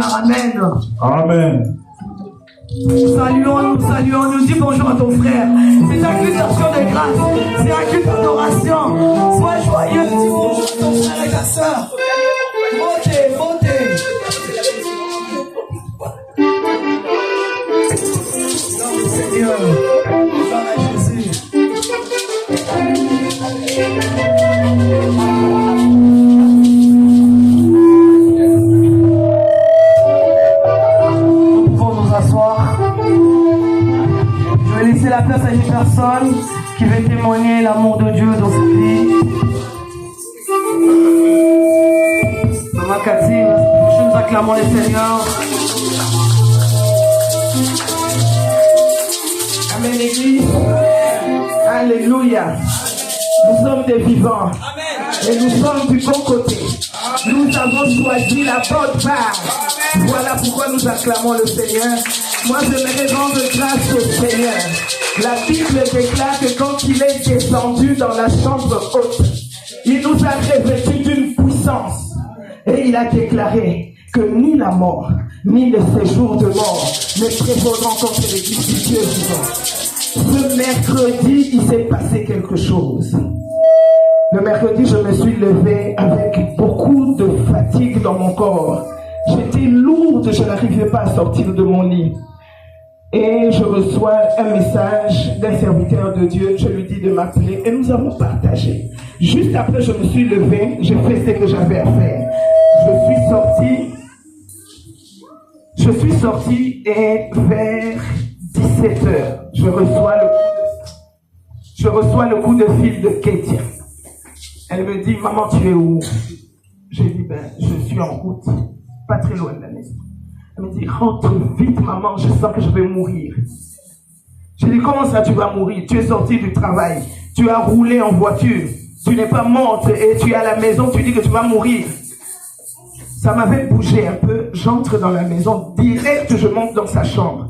Amen. Amen. Nous saluons, nous dis bonjour à ton frère. C'est un culte d'action de grâce, c'est un culte d'adoration. Sois joyeux, dis bonjour à ton frère et ta soeur. Montez, montez. Gloire au Seigneur, gloire à Jésus. Laisser la place à une personne qui veut témoigner l'amour de Dieu dans sa vie. Maman Cathy, nous acclamons le Seigneur. Amen, l'Église. Alléluia. Nous sommes des vivants. Et nous sommes du bon côté. Nous avons choisi la bonne part. Voilà pourquoi nous acclamons le Seigneur. Moi, j'aimerais rendre grâce au Seigneur. La Bible déclare que quand il est descendu dans la chambre haute, il nous a revêtus d'une puissance. Et il a déclaré que ni la mort, ni le séjour de mort ne prévaudront contre les Dieu vivant. Ce mercredi, il s'est passé quelque chose. Le mercredi, je me suis levé avec beaucoup de fatigue dans mon corps. J'étais lourde, je n'arrivais pas à sortir de mon lit. Et je reçois un message d'un serviteur de Dieu. Je lui dis de m'appeler et nous avons partagé. Juste après, je me suis levé, j'ai fait ce que j'avais à faire. Je suis sorti et vers 17h, je reçois le coup de fil de Katie. Elle me dit, maman, tu es où? J'ai dit, je suis en route, pas très loin de la maison. Elle me dit, rentre vite, maman, je sens que je vais mourir. J'ai dit, comment ça tu vas mourir? Tu es sorti du travail, tu as roulé en voiture, tu n'es pas morte et tu es à la maison, tu dis que tu vas mourir. Ça m'avait bougé un peu, j'entre dans la maison, direct je monte dans sa chambre.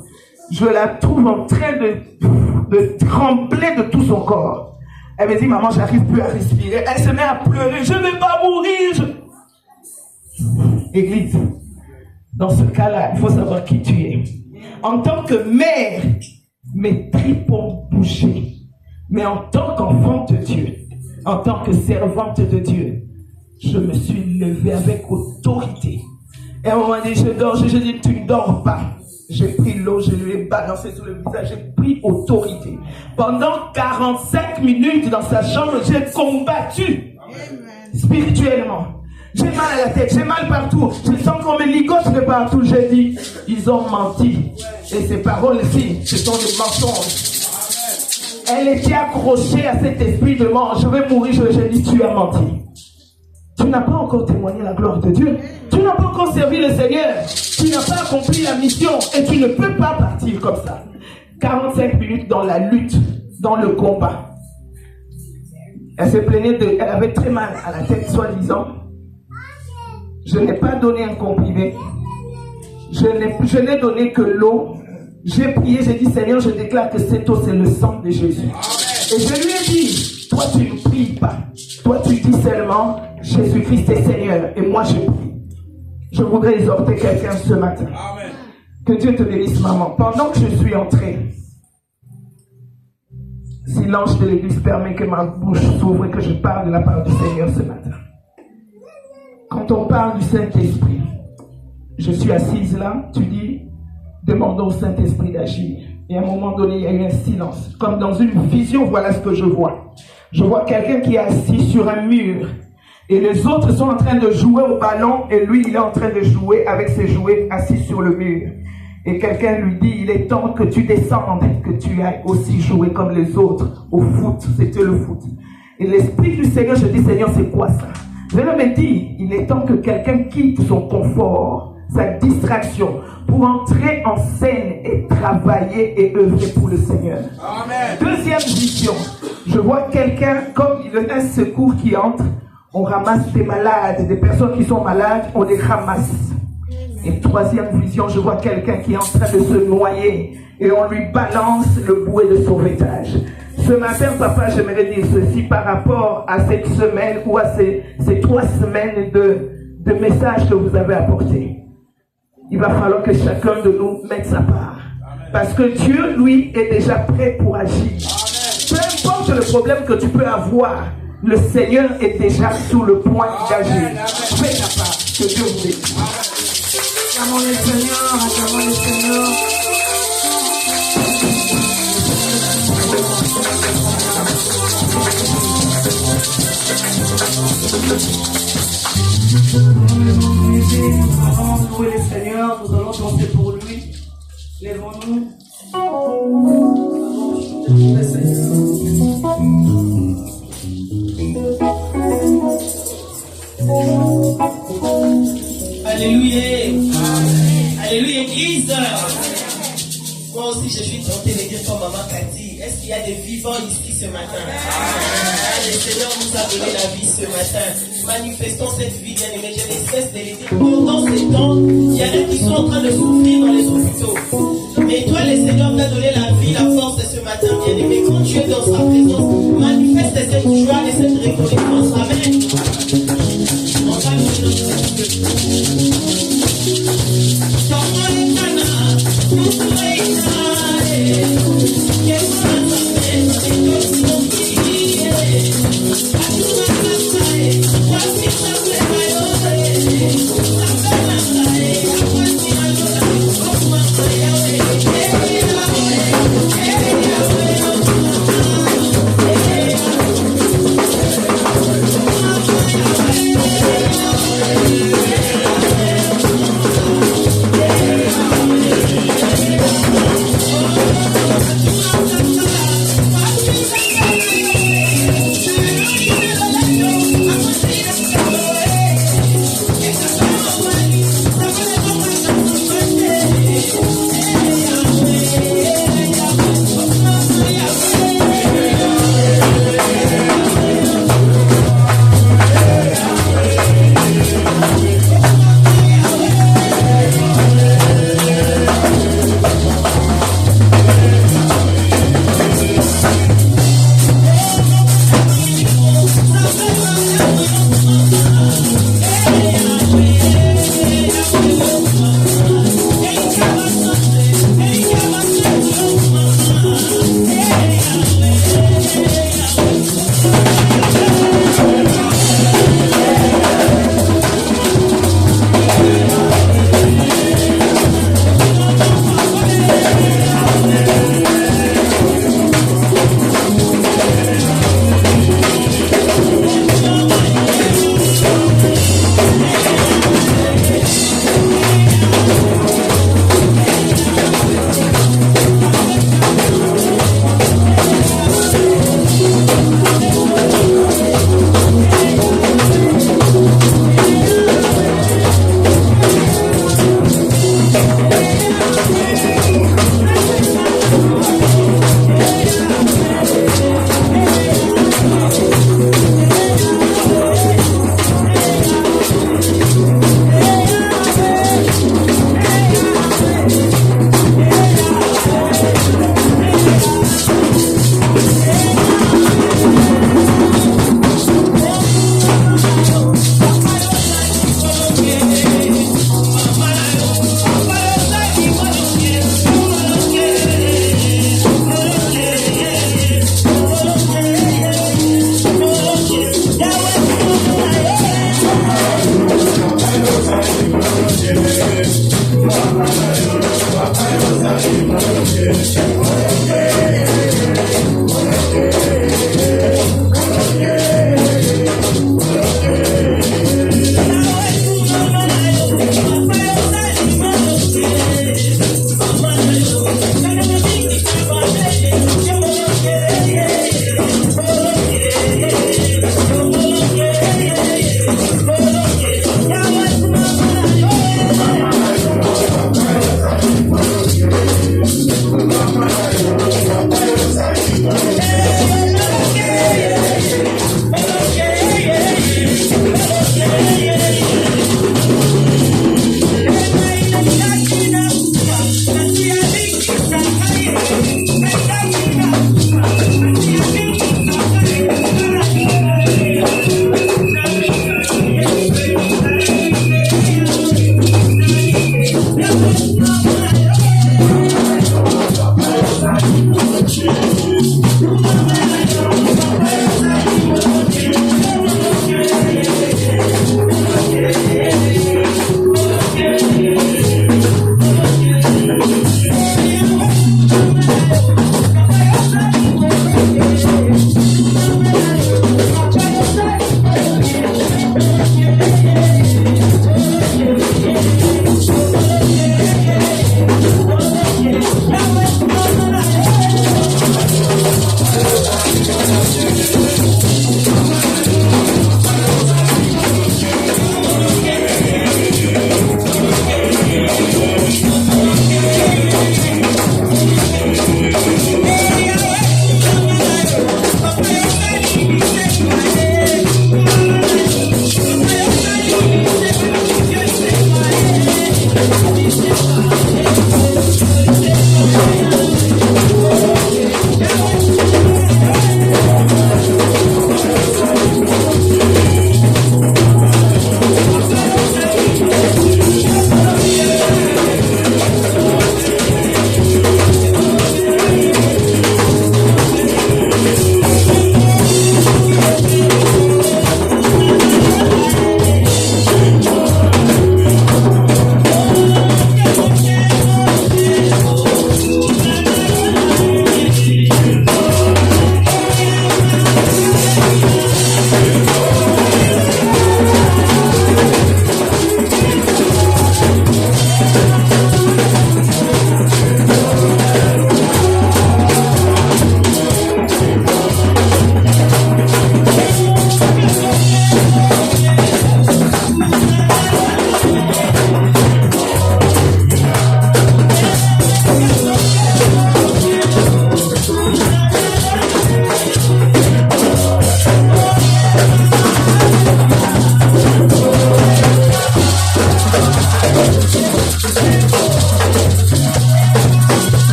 Je la trouve en train de trembler de tout son corps. Elle me dit, maman, j'arrive plus à respirer. Elle se met à pleurer, je ne vais pas mourir. Église, dans ce cas-là, il faut savoir qui tu es. En tant que mère, mes tripes ont bougé. Mais en tant qu'enfant de Dieu, en tant que servante de Dieu, je me suis levé avec autorité. Et à un moment donné, je dors, je dis, tu ne dors pas. J'ai pris l'eau, je lui ai balancé sur le visage, j'ai pris autorité. Pendant 45 minutes dans sa chambre, j'ai combattu spirituellement. J'ai mal à la tête, j'ai mal partout. Je sens qu'on me ligote de partout. J'ai dit, ils ont menti. Et ces paroles-ci, ce sont des mensonges. Elle était accrochée à cet esprit de mort. Je vais mourir, j'ai dit, tu as menti. Tu n'as pas encore témoigné la gloire de Dieu. Tu n'as pas encore servi le Seigneur. Tu n'as pas accompli la mission. Et tu ne peux pas partir comme ça. 45 minutes dans la lutte, dans le combat. Elle se plaignait elle avait très mal à la tête, soi-disant. Je n'ai pas donné un comprimé. Je n'ai donné que l'eau. J'ai prié, j'ai dit, Seigneur, je déclare que cette eau, c'est le sang de Jésus. Et je lui ai dit, toi, tu ne pries pas. Toi, tu dis seulement, Jésus-Christ est Seigneur. Et moi, je prie. Je voudrais exhorter quelqu'un ce matin. Amen. Que Dieu te bénisse, maman. Pendant que je suis entré, si l'ange de l'église permet que ma bouche s'ouvre et que je parle de la part du Seigneur ce matin. Quand on parle du Saint-Esprit, je suis assise là, tu dis, demandons au Saint-Esprit d'agir. Et à un moment donné, il y a eu un silence. Comme dans une vision, voilà ce que je vois. Je vois quelqu'un qui est assis sur un mur. Et les autres sont en train de jouer au ballon. Et lui, il est en train de jouer avec ses jouets assis sur le mur. Et quelqu'un lui dit, il est temps que tu descendes, que tu ailles aussi jouer comme les autres au foot. C'était le foot. Et l'Esprit du Seigneur, je dis, Seigneur, c'est quoi ça? Je me dis, il est temps que quelqu'un quitte son confort, sa distraction, pour entrer en scène et travailler et œuvrer pour le Seigneur. Amen. Deuxième vision, je vois quelqu'un, comme il y a un secours qui entre, on ramasse des malades, des personnes qui sont malades, on les ramasse. Et troisième vision, je vois quelqu'un qui est en train de se noyer et on lui balance le bouet de sauvetage. Ce matin, papa, j'aimerais dire ceci par rapport à cette semaine ou à ces 3 semaines de messages que vous avez apportés. Il va falloir que chacun de nous mette sa part. Parce que Dieu, lui, est déjà prêt pour agir. Peu importe le problème que tu peux avoir, le Seigneur est déjà sur le point d'agir. Fais ta part. Que Dieu vous bénisse. Acclamons le Seigneur, acclamons le Seigneur. Nous allons louer le Seigneur, nous allons danser pour lui. Lèvons-nous. Le Seigneur. Alléluia. Alléluia, Église. Moi aussi, je suis tenté de dire comme maman Cathy. Est-ce qu'il y a des vivants ici ce matin? Le Seigneur nous a donné la vie ce matin. Manifestons cette vie, bien aimée. Je ne cesse de le dire. Pendant ces temps, il y en a qui sont en train de souffrir dans les hôpitaux. Mais toi, le Seigneur t'a donné la vie, la force de ce matin, bien aimé. Quand tu es dans sa présence, manifeste cette joie et cette reconnaissance. Amen. On va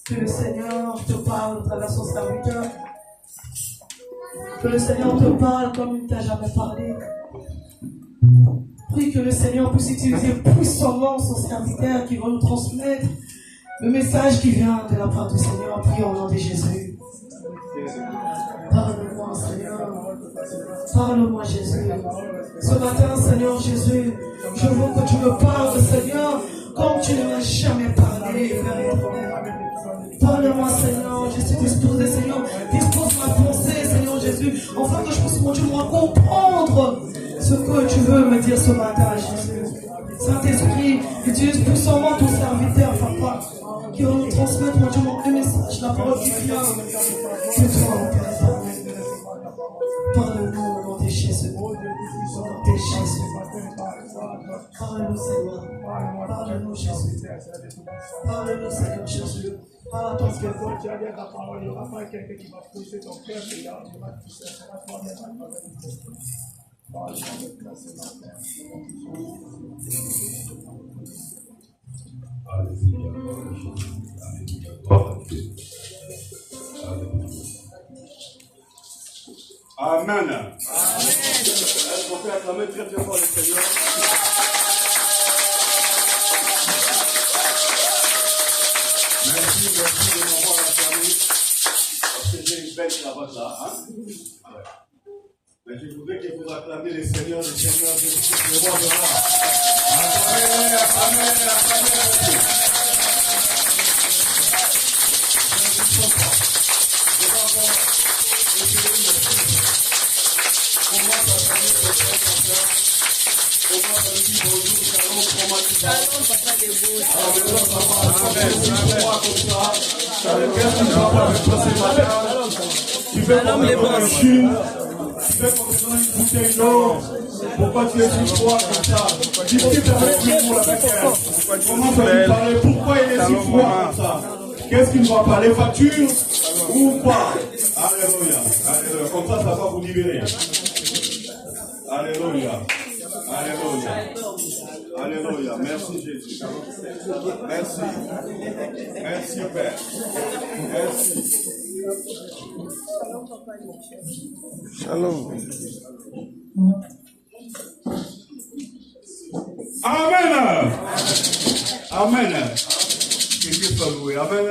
Que le Seigneur te parle à travers son serviteur. Que le Seigneur te parle comme il ne t'a jamais parlé. Prie que le Seigneur puisse utiliser puissamment son serviteur qui va nous transmettre le message qui vient de la part du Seigneur. Prie au nom de Jésus. Parle-moi, Seigneur. Parle-moi, Jésus. Ce matin, Seigneur Jésus, je veux que tu me parles, Seigneur, comme tu ne m'as jamais parlé, Père éternel. Parle-moi, Seigneur, je suis disposé, Seigneur. Dispose ma pensée, Seigneur Jésus, afin que je puisse continuer à comprendre ce que tu veux me dire ce matin, Jésus. Saint-Esprit, utilise puissamment ton serviteur, Papa, qui va nous transmettre maintenant un message, la parole qui vient de toi, Père éternel. Parle-nous au nom de Jésus. Au nom de Jésus. Parle-nous, Seigneur. Parle-nous, Jésus. Parle-nous, Seigneur Jésus. Parle à ton cœur. Quand tu as dit ta parole, il n'y aura pas quelqu'un qui va pousser ton cœur, mais il y aura toucher, ça va toi-même. Parle-moi de placer ma terre. Amen. Est-ce qu'on peut acclamer très très fort le Seigneur? Merci de m'avoir acclamé. Parce que j'ai une belle cravate là. Hein? Ouais. Mais je voudrais que vous acclamiez le Seigneur, le roi de roi. Acclamez, acclamez, acclamez. Tu veux qu'on me donne un chine, tu veux qu'on me donne une bouteille d'eau. Pourquoi tu es si froid comme ça? Discute avec lui pour la vainqueur. Commence à lui parler. Pourquoi il est si froid comme ça? Qu'est-ce qu'il ne va pas? Les factures ou pas? Alléluia. Alléluia. Comme ça va vous libérer. Alléluia. Alléluia. Alléluia. Merci Jésus. Merci. Merci Père. Merci. Shalom. Amen. Amen. Que Dieu soit loué. Amen.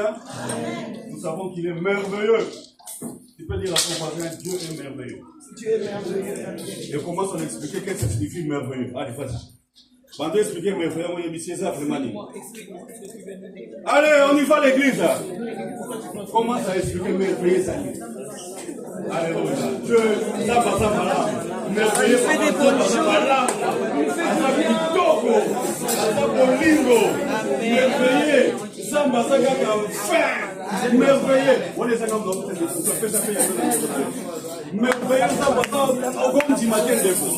Nous savons qu'il est merveilleux. Tu peux dire à ton voisin, Dieu est merveilleux. Dieu est merveilleux. Et commence à expliquer qu'est-ce que ça signifie merveilleux. Allez, vas-y. Pendant expliquer merveilleux, moi, il y a vraiment. Allez, on y va à l'église. Commence à expliquer merveilleux. Alléluia. Dieu, ça va là. Merveilleux, ça va là. Merveilleux. Ça va enfin. Merveilleux. On est merveilleux, ça va comme du matin de vous.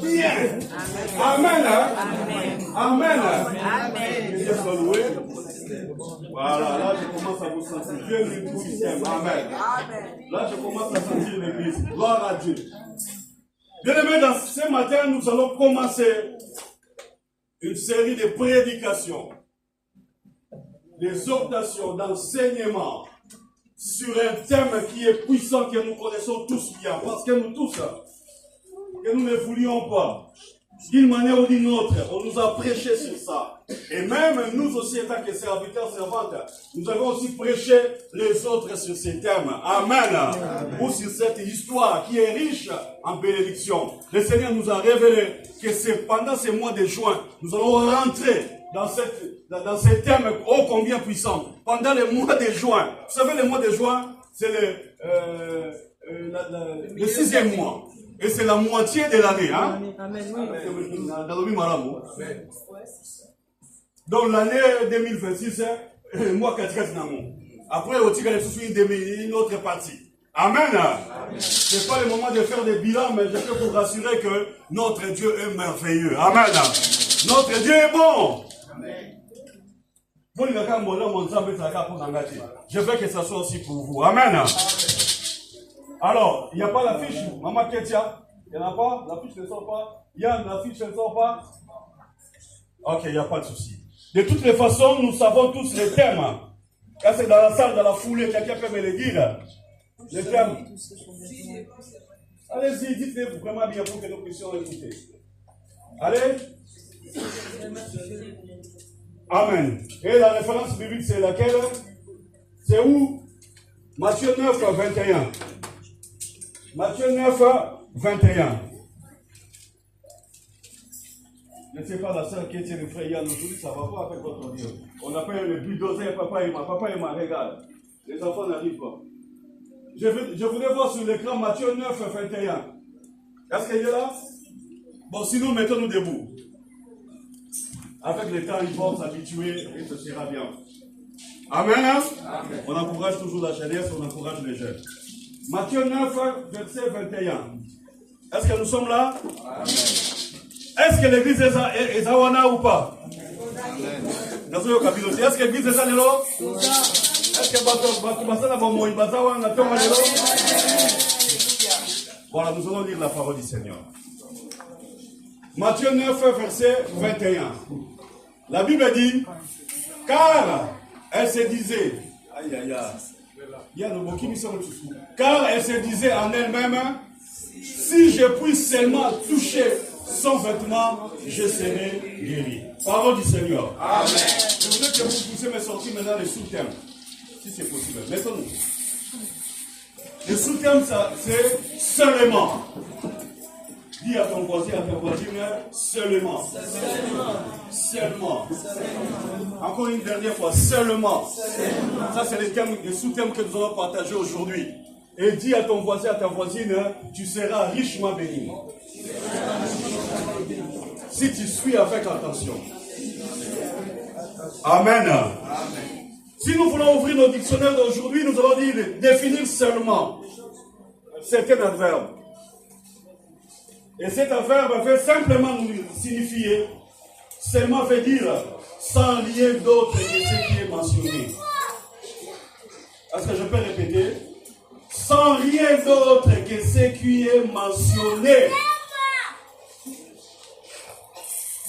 Bien. Amen. Amen. Dieu soit loué. Voilà, là je commence à vous sentir. Dieu est vous ici. Amen. Là je commence à sentir l'église. Gloire à Dieu. Bien aimé, ce matin nous allons commencer une série de prédications, d'exhortations, d'enseignements sur un thème qui est puissant, que nous connaissons tous bien, parce que nous tous, que nous ne voulions pas, d'une manière ou d'une autre, on nous a prêché sur ça. Et même nous aussi, en tant que serviteurs, servantes, nous avons aussi prêché les autres sur ces thèmes. Amen. Amen. Ou sur cette histoire qui est riche en bénédictions. Le Seigneur nous a révélé que c'est pendant ces mois de juin, nous allons rentrer dans ces thèmes ô combien puissants. Pendant les mois de juin. Vous savez, le mois de juin, c'est le 6e mois. Et c'est la moitié de l'année. Hein? Donc l'année 2026, moi, après, une autre partie. Amen. Ce n'est pas le moment de faire des bilans, mais je peux vous rassurer que notre Dieu est merveilleux. Amen. Notre Dieu est bon. Je veux que ça soit aussi pour vous. Amen. Alors, il n'y a pas l'affiche, Maman Ketia. Il n'y en a pas? L'affiche ne sort pas? Yann, l'affiche ne sort pas? Ok, il n'y a pas de souci. De toutes les façons, nous savons tous les thèmes. Quand c'est dans la salle, dans la foulée, quelqu'un peut me le dire. Les thèmes. Allez-y, dites-les vraiment bien pour que nous puissions écouter. Allez. Amen. Et la référence biblique, c'est laquelle? C'est où? Matthieu 9, 21. Matthieu 9, 21. Je ne sais pas la sœur qui était le frère Yann aujourd'hui, ça ne va pas avec votre Dieu. On appelle le bulldozer papa et ma, regarde. Les enfants n'arrivent pas. Je voudrais voir sur l'écran Matthieu 9, 21. Est-ce qu'il est là? Bon, sinon, mettons-nous debout. Avec le temps, ils vont s'habituer et ce sera bien. Amen. Amen. On encourage toujours la jeunesse, on encourage les jeunes. Matthieu 9, verset 21. Est-ce que nous sommes là? Amen. Est-ce que l'église est Zawana ou pas? Amen. Est-ce que l'église est Zawana? Est-ce que voilà, nous allons lire la parole du Seigneur. Matthieu 9, verset 21. La Bible dit, car elle se disait, aïe aïe aïe, car elle se disait en elle-même, si je puis seulement toucher son vêtement, je serai guéri. Parole du Seigneur. Amen. Je voudrais que vous puissiez me sortir maintenant les sous-thèmes, si c'est possible. Mettons-nous. Le sous-thème, c'est seulement. Dis à ton voisin, à ta voisine, seulement. Seulement. Encore une dernière fois, seulement. Ça, c'est le sous-thème que nous allons partager aujourd'hui. Et dis à ton voisin, à ta voisine, tu seras richement béni. Si tu suis avec attention. Amen. Si nous voulons ouvrir nos dictionnaires d'aujourd'hui, nous allons dire définir seulement. C'est un adverbe. Et cet adverbe veut simplement nous signifier, seulement veut dire sans rien d'autre que ce qui est mentionné. Est-ce que je peux répéter? Sans rien d'autre que ce qui est mentionné.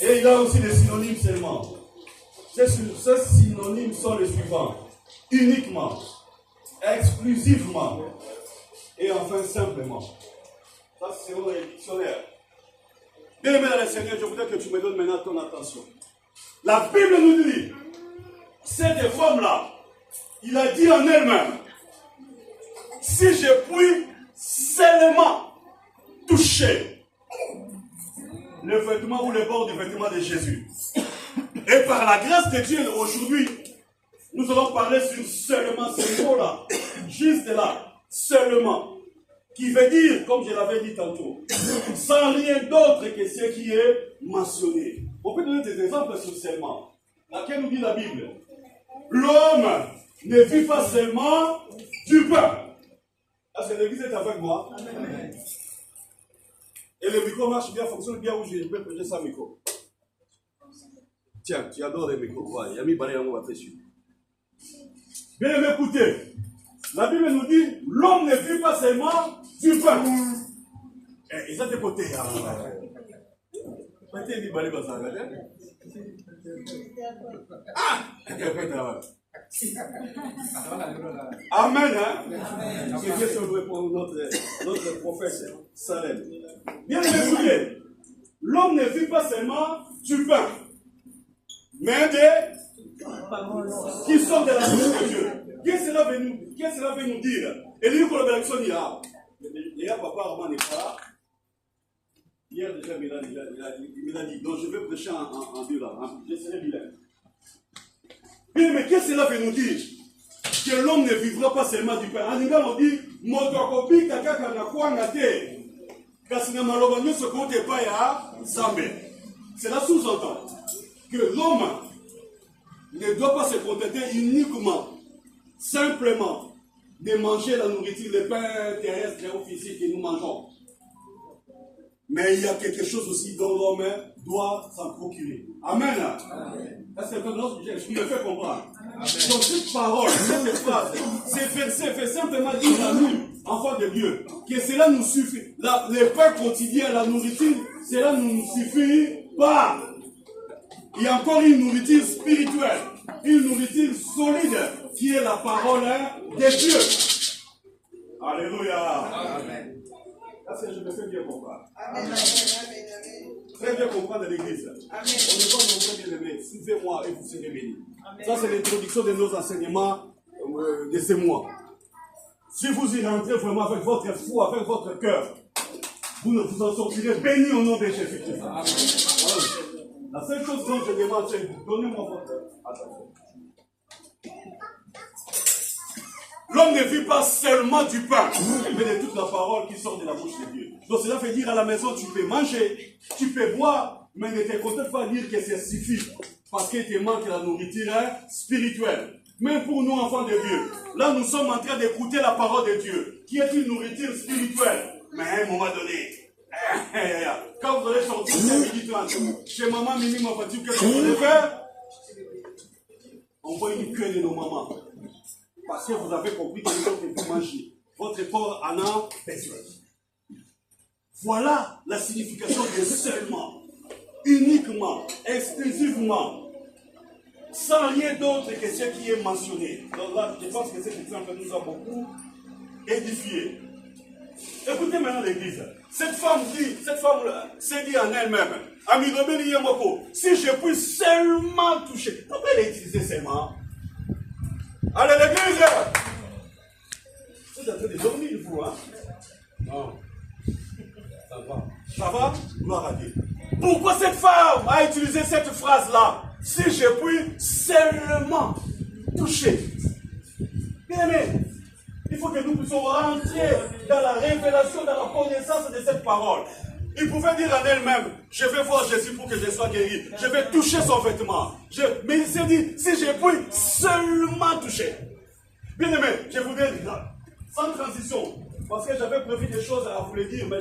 Et il y a aussi des synonymes seulement. Ces synonymes sont les suivants. Uniquement, exclusivement, et enfin simplement. Ça, c'est selon les dictionnaires. Bien aimé dans le Seigneur, je voudrais que tu me donnes maintenant ton attention. La Bible nous dit, cette femme-là, il a dit en elle-même, si je puis seulement toucher le vêtement ou le bord du vêtement de Jésus. Et par la grâce de Dieu, aujourd'hui, nous allons parler sur seulement ce mot-là. Juste là, seulement. Qui veut dire, comme je l'avais dit tantôt, sans rien d'autre que ce qui est mentionné. On peut donner des exemples sur seulement. Laquelle nous dit la Bible? L'homme ne vit pas seulement du pain. Est-ce que l'église est avec moi? Amen. Et le micro marche bien, fonctionne bien où je peux prêcher sans micro. Tiens, tu adores les micros. Il y a mis barré en haut à dessus. Bien aimé, écoutez. La Bible nous dit, l'homme ne vit pas seulement du pain. Et ça de côté. Amen. Hein? C'est Dieu sauvé pour notre prophète Salem. Bien écoutez, l'homme ne vit pas seulement du pain, mais des qui sortent de la bouche de Dieu. Qu'est-ce que cela veut nous dire? Et lui, pour la bénédiction, il y a papa Armand n'est pas là. Hier déjà, il a dit, donc je vais prêcher en Dieu là, je serai bilingue. Mais qu'est-ce que cela veut nous dire? Que l'homme ne vivra pas seulement du pain. En Anglais, on dit, motokopi kakaka na kwanga te. Kasina maloba nyoso kote pa ya Zambe. Cela sous-entend que l'homme ne doit pas se contenter uniquement, simplement, de manger la nourriture, le pain terrestre ou physique que nous mangeons. Mais il y a quelque chose aussi dont l'homme doit s'en procurer. Amen. C'est ce que je me fais comprendre. Donc cette parole, cette phrase, ces versets fait simplement dire à nous, enfants de Dieu, que cela nous suffit. Les pains quotidiens, la nourriture, cela ne nous suffit pas. Il y a encore une nourriture spirituelle, une nourriture solide, qui est la parole de Dieu. Alléluia. Amen. Est-ce que je me fais bien comprendre? Amen. Très bien comprendre l'église. On est pas nombreux bien aimés. Suivez-moi et vous serez bénis. Ça, c'est l'introduction de nos enseignements de ces mois. Si vous y rentrez vraiment avec votre foi, avec votre cœur, vous en sortirez bénis au nom de Jésus-Christ. La seule chose dont je demande, c'est donnez-moi votre attention. L'homme ne vit pas seulement du pain, mais de toute la parole qui sort de la bouche de Dieu. Donc cela veut dire à la maison, tu peux manger, tu peux boire, mais ne te contente pas de dire que ça suffit, parce qu'il te manque la nourriture spirituelle. Même pour nous, enfants de Dieu, là nous sommes en train d'écouter la parole de Dieu, qui est une nourriture spirituelle. Mais à un moment donné, quand vous allez sortir de midi 30, chez maman Mimi m'a pas dit que vous allez faire, on voit une queue de nos mamans. Parce que vous avez compris que vous mangez. Votre corps en a besoin. Voilà la signification de seulement, uniquement, exclusivement, sans rien d'autre que ce qui est mentionné. Donc là, je pense que cet exemple nous a beaucoup édifié. Écoutez maintenant l'église. Cette femme s'est dit en elle-même, Ami Rebeli Yamoko, si je puis seulement toucher. Pourquoi elle a utilisé seulement? Allez l'église! Vous êtes en train de dormir, vous, hein? Non. Ça va. Ça va? Gloire à Dieu. Pourquoi cette femme a utilisé cette phrase-là? Si je puis seulement toucher. Bien aimé, il faut que nous puissions rentrer dans la révélation, dans la connaissance de cette parole. Il pouvait dire en elle-même, je vais voir Jésus pour que je sois guéri. Je vais toucher son vêtement. Mais il s'est dit, si je puis seulement toucher. Bien aimé, je voudrais dire, sans transition, parce que j'avais prévu des choses à vous le dire, mais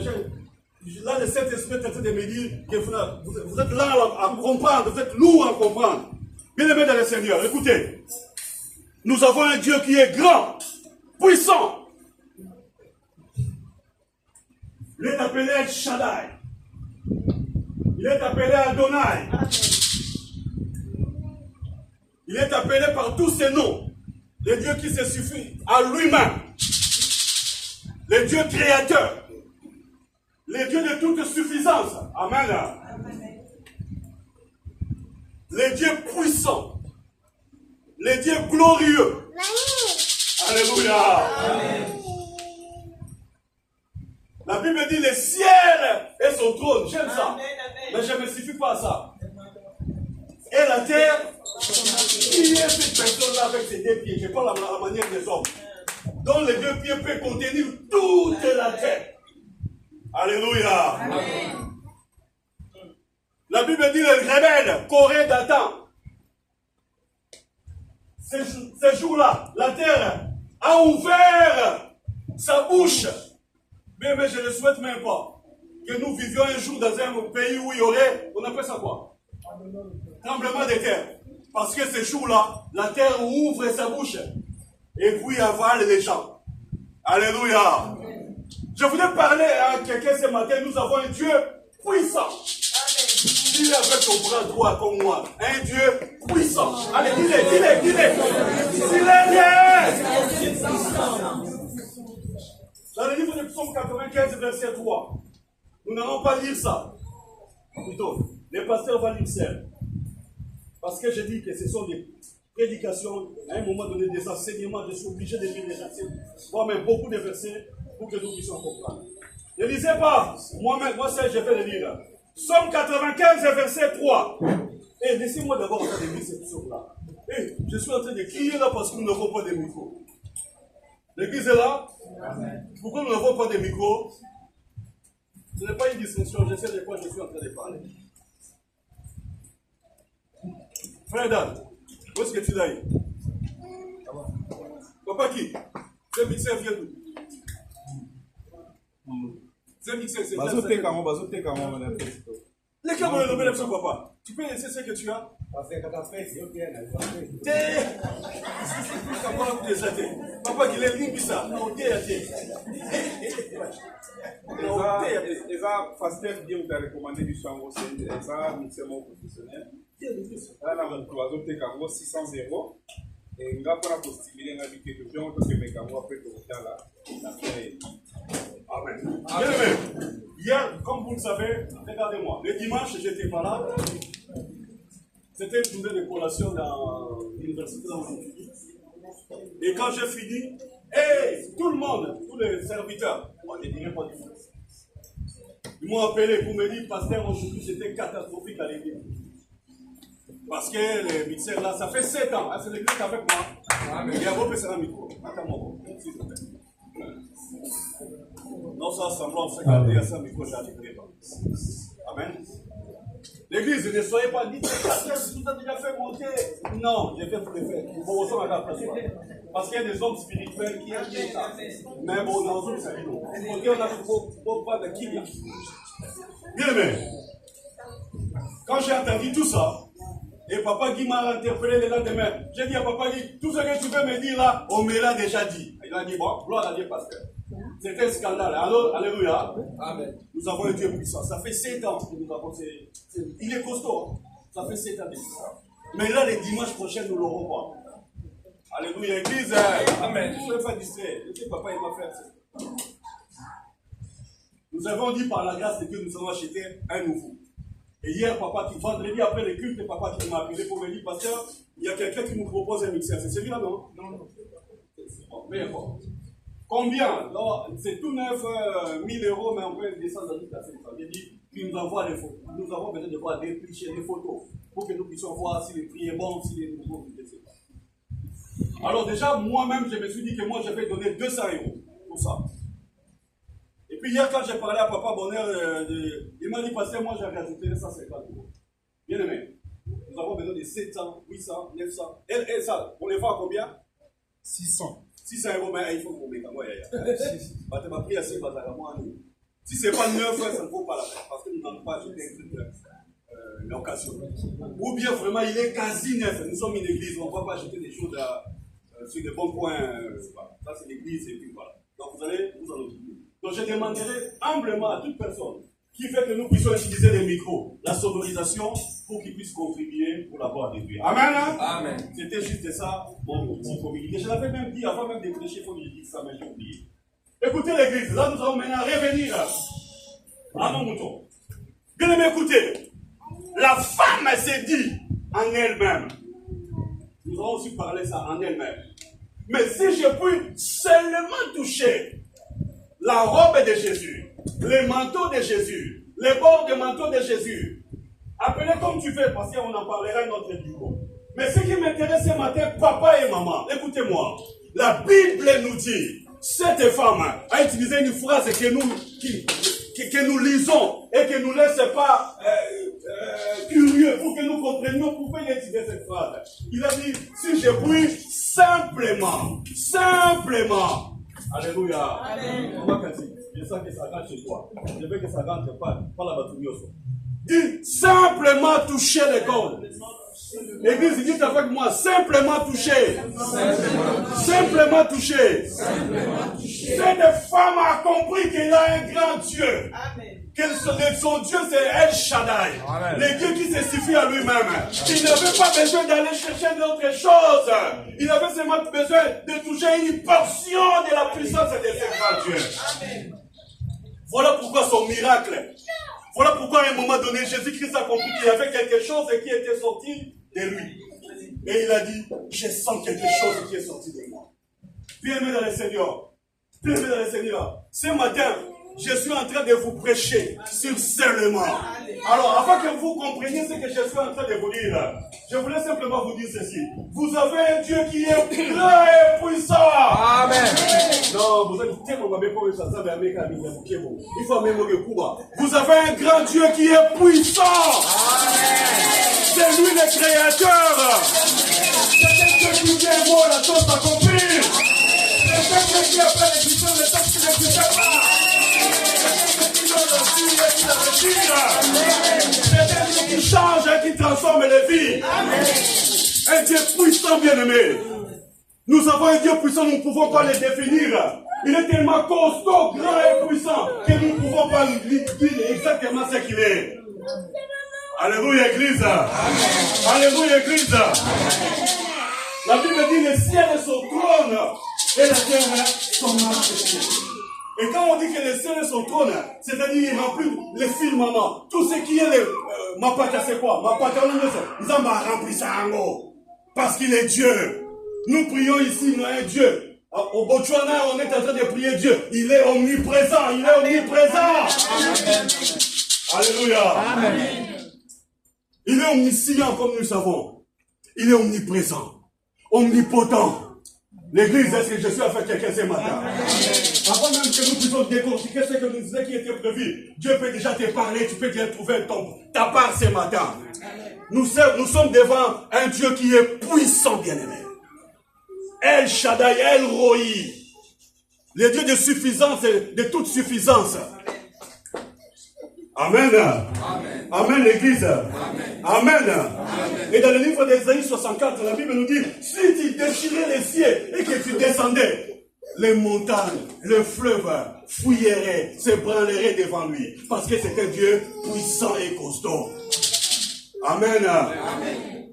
là, le Saint-Esprit est en train de me dire que vous êtes là à comprendre, vous êtes lourd à comprendre. Bien aimé dans le Seigneur, écoutez, nous avons un Dieu qui est grand, puissant. Il est appelé El Shaddai. Il est appelé Adonai. Il est appelé par tous ses noms. Le Dieu qui se suffit à lui-même. Le Dieu créateur. Le Dieu de toute suffisance. Amen. Le Dieu puissant. Le Dieu glorieux. Alléluia. Amen. La Bible dit le ciel est son trône. J'aime ça. Mais je ne me suffis pas à ça. Et la terre, qui est cette personne-là avec ses deux pieds? Je parle à la manière des hommes. Dont les deux pieds peuvent contenir toute la terre. Alléluia. Amen. La Bible dit le rebelle, Corée d'Adam. Ces jours-là, la terre a ouvert sa bouche. Mais je ne le souhaite même pas. Que nous vivions un jour dans un pays où il y aurait, on appelle ça quoi? Tremblement de terre. Parce que ce jour-là, la terre ouvre sa bouche. Et puis avale les gens. Alléluia. Je voulais parler à quelqu'un ce matin. Nous avons un Dieu puissant. Dis-le avec ton bras droit comme moi. Un Dieu puissant. Allez, dis-le. Dans le livre de Psaume 95, verset 3. Nous n'allons pas lire ça. Plutôt, les pasteurs vont lire seul. Parce que je dis que ce sont des prédications, à un moment donné, des enseignements, je suis obligé de lire les versets, voire même beaucoup de versets, pour que nous puissions comprendre. Ne lisez pas, moi seul, je vais le lire. Psaume 95, verset 3. Et laissez-moi d'abord en train de lire cette psaume-là. Et je suis en train de crier là parce que nous n'avons pas de micro. L'église est là. Pourquoi nous n'avons pas de micro? Ce n'est pas une distraction, je sais de quoi je suis en train de parler. Frère Dan, où est-ce que tu l'as eu? Papa qui? Ce mixeur vient d'où? Ce mixeur, c'est Bazo Tekamo, les cas, on le nomme ça, papa. Tu peux laisser ce que tu as? Papa, il est libre, ça. Les pasteurs bien vous recommandé du chango, c'est ça, mixeur professionnel. Là, on a 600 euros. Et on va pour stimuler l'invité de gens, parce que mes camarades après tout là. Amen. Bien-aimé, hier, comme vous le savez, regardez-moi, le dimanche, j'étais pas là. C'était une journée de collation dans l'université où j'étudie. Et quand j'ai fini, tout le monde, tous les serviteurs, on ne dirait pas du tout. Ils m'ont appelé pour me dire, pasteur, aujourd'hui, c'était catastrophique à l'église. Parce que les mixeurs là, ça fait 7 ans, c'est l'église avec moi. Il y a beau passer un micro. Attends-moi, s'il te plaît. Non, ça semblant, ça garder à ça, micro, j'arriverai pas. Amen. L'église, ne soyez pas dit, tu t'as déjà fait monter. Non, j'ai fait pour le faire. Il faut ressentir la place. Parce qu'il y a des hommes spirituels qui aiment bien ça. Mais bon, dans une série, non. On a pas de qui. Bien aimé. Quand j'ai entendu tout ça, et papa Guy m'a interpellé le lendemain, j'ai dit à papa Guy, tout ce que tu veux me dire là, on me l'a déjà dit. Il a dit, bon, gloire à Dieu, pasteur. C'était un scandale. Alors, alléluia. Amen. Nous avons un Dieu puissant. Ça fait 7 ans que nous avons. Il est costaud. Ça fait 7 ans de ça. Mais là, le dimanche prochain, nous l'aurons pas. Alléluia, église. Amen. Je ne vais pas distraire. Je sais, papa, il va faire ça. Nous avons dit par la grâce de Dieu, nous allons acheter un nouveau. Et hier, papa, vendredi après le culte, papa qui m'a appelé pour me dire, pasteur, il y a quelqu'un qui nous propose un mixeur. C'est celui-là, non? Non. Mais bon. Combien? C'est tout neuf, 1000 euros, mais on peut descendre dans toute la scène. J'ai dit qu'il nous envoie des photos. Nous avons besoin de voir des clichés, des photos, pour que nous puissions voir si le prix est bon, si les nouveaux, je ne sais pas. Alors déjà, moi-même, je me suis dit que moi, je vais donner 200 euros pour ça. Et puis hier, quand j'ai parlé à Papa Bonheur, il m'a dit, pasteur, moi, j'ai rajouté 150 euros. Bien aimé, nous avons besoin de 700, 800, 900. Et ça, on les vend à combien? 600. 600 euros, mais il faut qu'on mette à moi. Si ce n'est pas 9, ça ne vaut pas la peine. Parce que nous n'avons pas acheté un truc l'occasion. Ou bien vraiment, il est quasi neuf. Nous sommes une église, on ne va pas acheter des choses sur des bons points. Ça, c'est l'église, et puis voilà. Donc, vous allez nous en occuper. Donc, je demanderai humblement à toute personne qui fait que nous puissions utiliser les micros, la sonorisation, pour qu'ils puissent contribuer pour la gloire de Dieu. Amen, hein? Amen. C'était juste ça, mon petit communiqué. Je l'avais même dit avant même de prêcher, il faut que je dise ça, mais j'ai oublié. Écoutez l'église, là nous allons maintenant revenir à nos moutons. Bien aimé, écoutez, la femme s'est dit en elle-même. Nous allons aussi parler ça en elle-même. Mais si je puis seulement toucher la robe de Jésus, le manteau de Jésus, les bords du manteau de Jésus, appelez comme tu veux, parce qu'on en parlera une autre jour. Mais ce qui m'intéresse ce matin, papa et maman, écoutez-moi. La Bible nous dit, cette femme a utilisé une phrase que nous lisons et que nous ne laisse pas curieux pour que nous comprenions pourquoi il a utilisé cette phrase. Il a dit, si je puis simplement. Alléluia. Amen. Je sens que ça rentre chez toi. Je veux que ça rentre pas la batougnoso. Dis simplement toucher les cordes. L'église, dites avec moi, simplement toucher. Simplement toucher. Cette femme a compris qu'elle a un grand Dieu. Son Dieu, c'est El Shaddai. Le Dieu qui se suffit à lui-même. Il n'avait pas besoin d'aller chercher d'autres choses. Il avait seulement besoin de toucher une portion de la puissance de ce grand Dieu. Amen. Voilà pourquoi son miracle. Voilà pourquoi à un moment donné, Jésus-Christ a compris qu'il y avait quelque chose qui était sorti de lui. Et il a dit, je sens quelque chose qui est sorti de moi. Bien-aimés dans le Seigneur. Bien-aimés dans le Seigneur. Ce matin, je suis en train de vous prêcher sur seulement. Alors, afin que vous compreniez ce que je suis en train de vous dire, je voulais simplement vous dire ceci. Vous avez un Dieu qui est grand et puissant. Amen. Non, vous avez il faut même le coup. Vous avez un grand Dieu qui est puissant. Amen. C'est lui le créateur. C'est un Dieu qui vient voir la chose accomplie. C'est un Dieu qui a fait l'existence de temps qui n'existait pas. C'est un Dieu qui change et qui transforme les vies. Amen. Un Dieu puissant, bien-aimé. Nous avons un Dieu puissant, nous ne pouvons pas le définir. Il est tellement costaud, grand et puissant que nous ne pouvons pas lui dire exactement ce qu'il est. Alléluia, Église. Amen. Alléluia, Église. Amen. La Bible dit le ciel est son trône et la terre son marchepied. Et quand on dit que le ciel est son trône, c'est-à-dire qu'il remplit les firmaments. Tout ce qui est ma pata, c'est quoi? Ma pata, ils ont rempli ça en haut. Parce qu'il est Dieu. Nous prions ici, nous un Dieu. Au Botswana, on est en train de prier Dieu. Il est omniprésent. Il est omniprésent. Amen. Alléluia. Amen. Il est omniscient, comme nous savons. Il est omniprésent. Omnipotent. L'église, est-ce que je suis à faire quelqu'un ce matin? Avant même que nous puissions décortiquer ce que nous disons qui était prévu, Dieu peut déjà te parler, tu peux déjà trouver ta part ce matin. Nous sommes devant un Dieu qui est puissant, bien-aimé. El Shaddai, El Roi. Le Dieu de suffisance et de toute suffisance. Amen. Amen. Amen, l'église. Amen. Amen. Amen. Et dans le livre d'Ésaïe 64, la Bible nous dit, si tu déchirais les cieux et que tu descendais, les montagnes, le fleuve fouilleraient, se branleraient devant lui. Parce que c'est un Dieu puissant et costaud. Amen. Amen.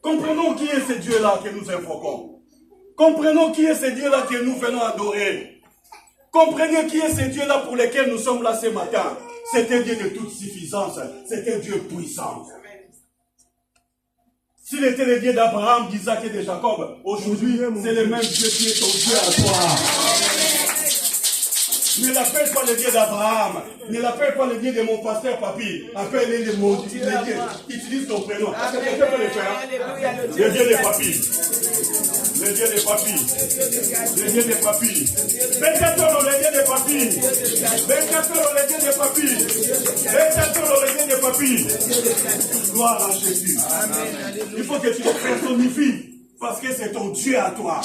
Comprenons qui est ce Dieu-là que nous invoquons. Comprenons qui est ce Dieu-là que nous venons adorer. Comprenez qui est ce Dieu-là pour lequel nous sommes là ce matin. C'est un Dieu de toute suffisance. C'est un Dieu puissant. S'il était le Dieu d'Abraham, d'Isaac et de Jacob, aujourd'hui, c'est le même Dieu qui est ton Dieu à toi. Ne l'appelle pas le Dieu d'Abraham. Ne l'appelle pas le Dieu de mon pasteur papi. Appelle-le le mot. Utilise ton prénom. Est-ce que quelqu'un peut le faire? Le Dieu de papi. Le Dieu de papi. Le Dieu de papi. 24 heures, le Dieu de papi. 24 heures, le Dieu de papi. 24 heures, le Dieu de papi. Gloire à Jésus. Il faut que tu le personnifies. Parce que c'est ton Dieu à toi.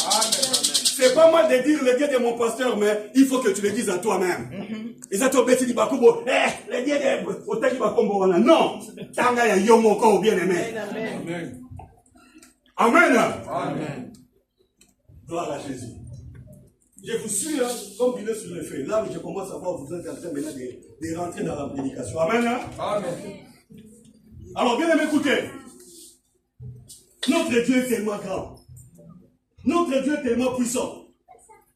C'est pas mal de dire le Dieu de mon pasteur, mais il faut que tu le dises à toi-même. Et ça te dit Bakubo, le Dieu de Otaki Bakombo. Non, Tanga ya Yomoko bien aimé. Amen. Amen. Gloire à Jésus. Je vous suis, comme il est sur le fait. Là, je commence à voir, vous êtes en train maintenant de rentrer dans la prédication. Amen. Amen. Alors, bien aimé, écoutez. Notre Dieu est tellement grand. Notre Dieu est tellement puissant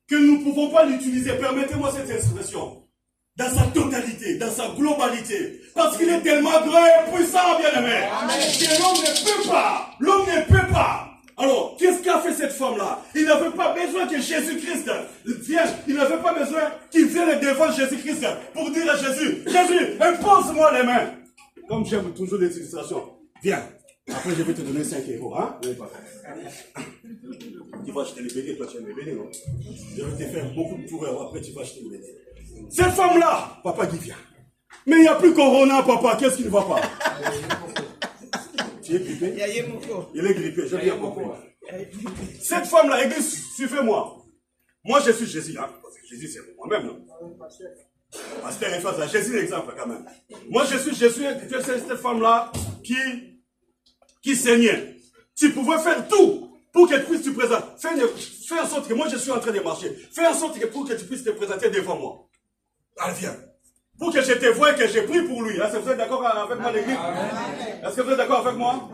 que nous ne pouvons pas l'utiliser. Permettez-moi cette expression. Dans sa totalité, dans sa globalité. Parce qu'il est tellement grand et puissant, bien-aimé. Que l'homme ne peut pas. L'homme ne peut pas. Alors, qu'est-ce qu'a fait cette femme-là? Il n'avait pas besoin que Jésus-Christ vienne. Il n'avait pas besoin qu'il vienne devant Jésus-Christ pour dire à Jésus, Jésus, impose-moi les mains. Comme j'aime toujours les illustrations. Viens. Après, je vais te donner 5 euros. Hein? Tu vas acheter les bénis, toi tu aimes les bénis, non? Je vais te faire beaucoup de tours, après tu vas acheter les bénis. Cette femme-là, papa qui vient. Mais il n'y a plus Corona, papa, qu'est-ce qui ne va pas? Tu es grippé? Il est grippé, je viens comprendre. Cette femme-là, église, suivez-moi. Moi, je suis Jésus, hein? Parce que Jésus, c'est moi-même, non? Pasteur et face à Jésus, l'exemple, quand même. Moi, je suis cette femme-là qui saignait. Tu pouvais faire tout pour que tu puisses te présenter. Fais en sorte que moi je suis en train de marcher. Fais en sorte que pour que tu puisses te présenter devant moi. Allez, viens. pour que je te voie et que je prie pour lui. Est-ce que vous êtes d'accord avec moi, l'église? Est-ce que vous êtes d'accord avec moi?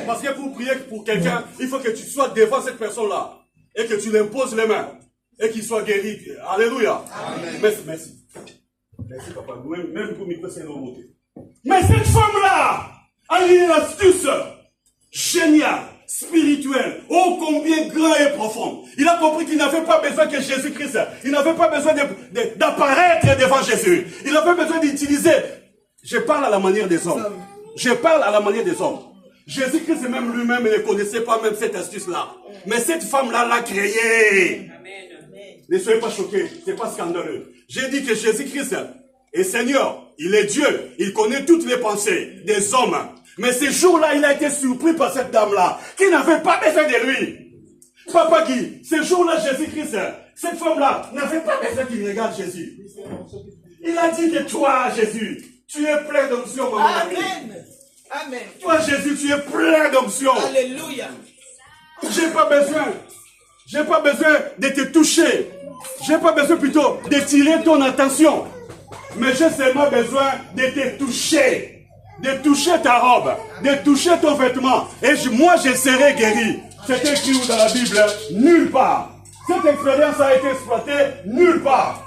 Parce que pour prier pour quelqu'un, il faut que tu sois devant cette personne-là et que tu lui imposes les mains et qu'il soit guéri. Alléluia. Merci, merci. Merci, papa. Même pour micro, c'est une beauté. Mais cette femme-là a une astuce géniale, spirituelle, ô combien grand et profond. Il a compris qu'il n'avait pas besoin que Jésus-Christ, il n'avait pas besoin d'apparaître devant Jésus. Il avait besoin d'utiliser. Je parle à la manière des hommes. Je parle à la manière des hommes. Jésus-Christ même lui-même ne connaissait pas même cette astuce-là. Mais cette femme-là l'a créée. Ne soyez pas choqués, c'est pas scandaleux. J'ai dit que Jésus-Christ est Seigneur, il est Dieu, il connaît toutes les pensées des hommes. Mais ce jour-là, il a été surpris par cette dame-là, qui n'avait pas besoin de lui. Papa Guy, ce jour-là, Jésus-Christ, cette femme-là n'avait pas besoin qu'il regarde Jésus. Il a dit que toi, Jésus, tu es plein d'onction, maman. Amen. Amen. Toi, Jésus, tu es plein d'onction. Alléluia. J'ai pas besoin de te toucher. J'ai pas besoin plutôt d'étirer ton attention. Mais j'ai seulement besoin de te toucher. De toucher ta robe. De toucher ton vêtement. Et moi, je serai guéri. C'est écrit où dans la Bible? Nulle part. Cette expérience a été exploitée nulle part.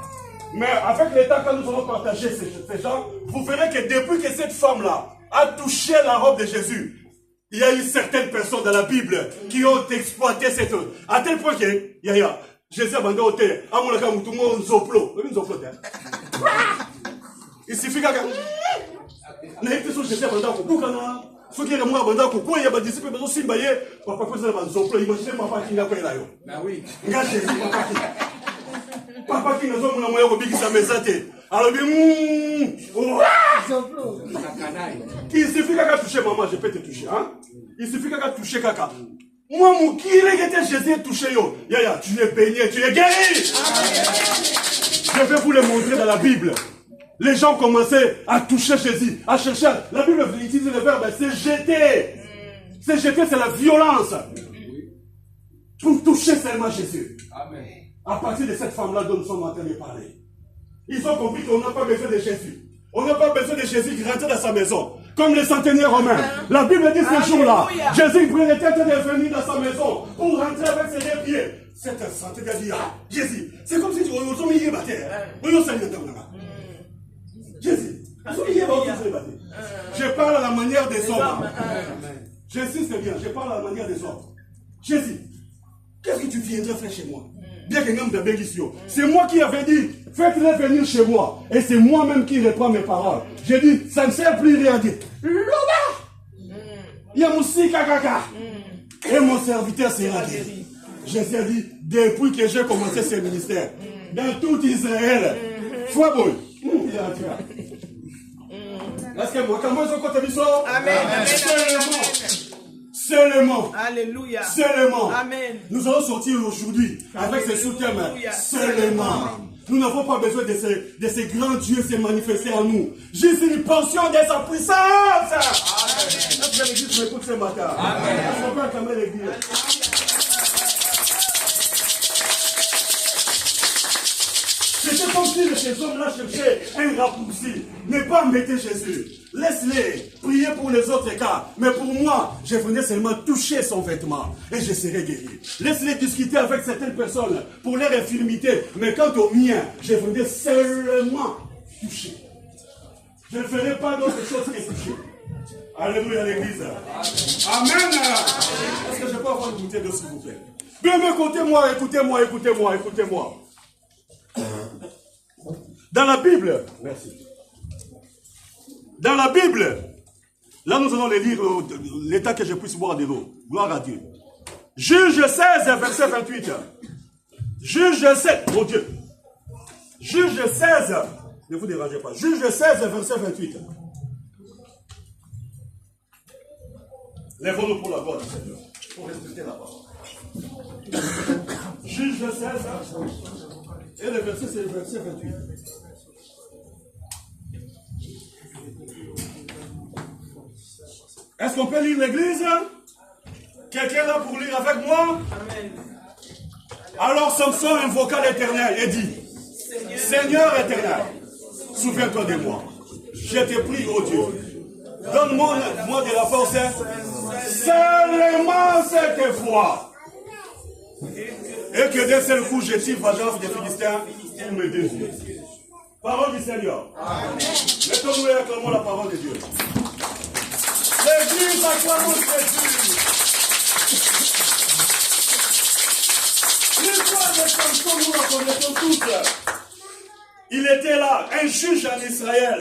Mais avec les temps que nous allons partager ces gens, vous verrez que depuis que cette femme-là a touché la robe de Jésus, il y a eu certaines personnes dans la Bible qui ont exploité cette chose. À tel point que, Jésus a bandé au thé, à mon avis, tout le monde zoplo. Il suffit qu'à Jésus a bandé au Boukana. Ceux qui ont bandé au Koukou, il y a des disciples qui ont simbaye. Papa, vous avez un zoplo. Imaginez papa qui n'a pas eu là. Ah oui. Jésus, papa qui. Papa qui n'a pas eu là, moi, qui s'est mesate. Alors, il suffit qu'à toucher maman, je peux te toucher. Hein? Il suffit qu'à toucher caca. Moi, mon qui était Jésus touché yo. Tu es baigné, tu es guéri. Je vais vous le montrer dans la Bible. Les gens commençaient à toucher Jésus, à chercher. La Bible utilise le verbe c'est jeter. C'est jeter, c'est la violence. Pour toucher seulement Jésus. Amen. À partir de cette femme-là dont nous sommes en train de parler. Ils ont compris qu'on n'a pas besoin de Jésus. On n'a pas besoin de Jésus qui rentre dans sa maison. Comme les centenaires romains. La Bible dit ce jour-là, Jésus prenait la tête de venir dans sa maison pour rentrer avec ses deux pieds. C'est un centenaire dit, Jésus, c'est comme si tu nous sommes mis à terre. Jésus, je parle à la manière des hommes. J'insiste bien, je parle à la manière des hommes. Jésus, qu'est-ce que tu viendrais faire chez moi? Bien que nous de bénédiction. C'est moi qui avais dit, faites-les venir chez moi. Et c'est moi-même qui reprends mes paroles. J'ai dit, ça ne sert plus rien à dire. Il y a mon kaka. Et mon serviteur sera guéri. Jésus a dit, depuis que j'ai commencé ce ministère, dans tout Israël, foi boy. Est-ce que moi, quand moi, je compte l'histoire? Amen. Seulement. Alléluia. Seulement. Amen. Nous allons sortir aujourd'hui avec ce sous-thème. Seulement. Nous n'avons pas besoin de ces grands dieux se manifester en nous. Juste une portion de sa puissance. Est-ce que l'Église m'écoute ce matin? Amen. On va acclamer l'Église. C'était comme si ces hommes-là cherchaient un raccourci. Ne pas embêter Jésus. Laisse-les prier pour les autres cas. Mais pour moi, je venais seulement toucher son vêtement et je serai guéri. Laisse-les discuter avec certaines personnes pour leur infirmité. Mais quant au mien, je venais seulement toucher. Je ne ferai pas d'autre chose que toucher. Alléluia l'église. Amen. Est-ce que je peux avoir une bouteille d'eau s'il vous plaît? Bien, écoutez-moi, écoutez-moi, écoutez-moi, écoutez-moi. Dans la Bible, merci. Dans la Bible, là nous allons les lire l'état que je puisse boire de l'eau. Gloire à Dieu. Juge 16, verset 28. Juge 7, mon Dieu. Juge 16, ne vous dérangez pas. Juge 16, verset 28. Lèvons-nous pour la gloire du Seigneur, pour respecter la parole. Juge 16, et le verset, c'est le verset 28. Est-ce qu'on peut lire l'église? Quelqu'un là pour lire avec moi? Amen. Alors Samson invoqua l'Éternel et dit, Seigneur éternel, souviens-toi de moi. Je te prie, oh Dieu. Donne-moi de la force. Seulement cette fois. Et que d'un seul coup, je tire vengeance des Philistins pour me désirer. Parole du Seigneur. Mettons-nous et acclamons la parole de Dieu. L'église acclamons Jésus. L'histoire de Samson, nous la connaissons tous. Il était là, un juge en Israël.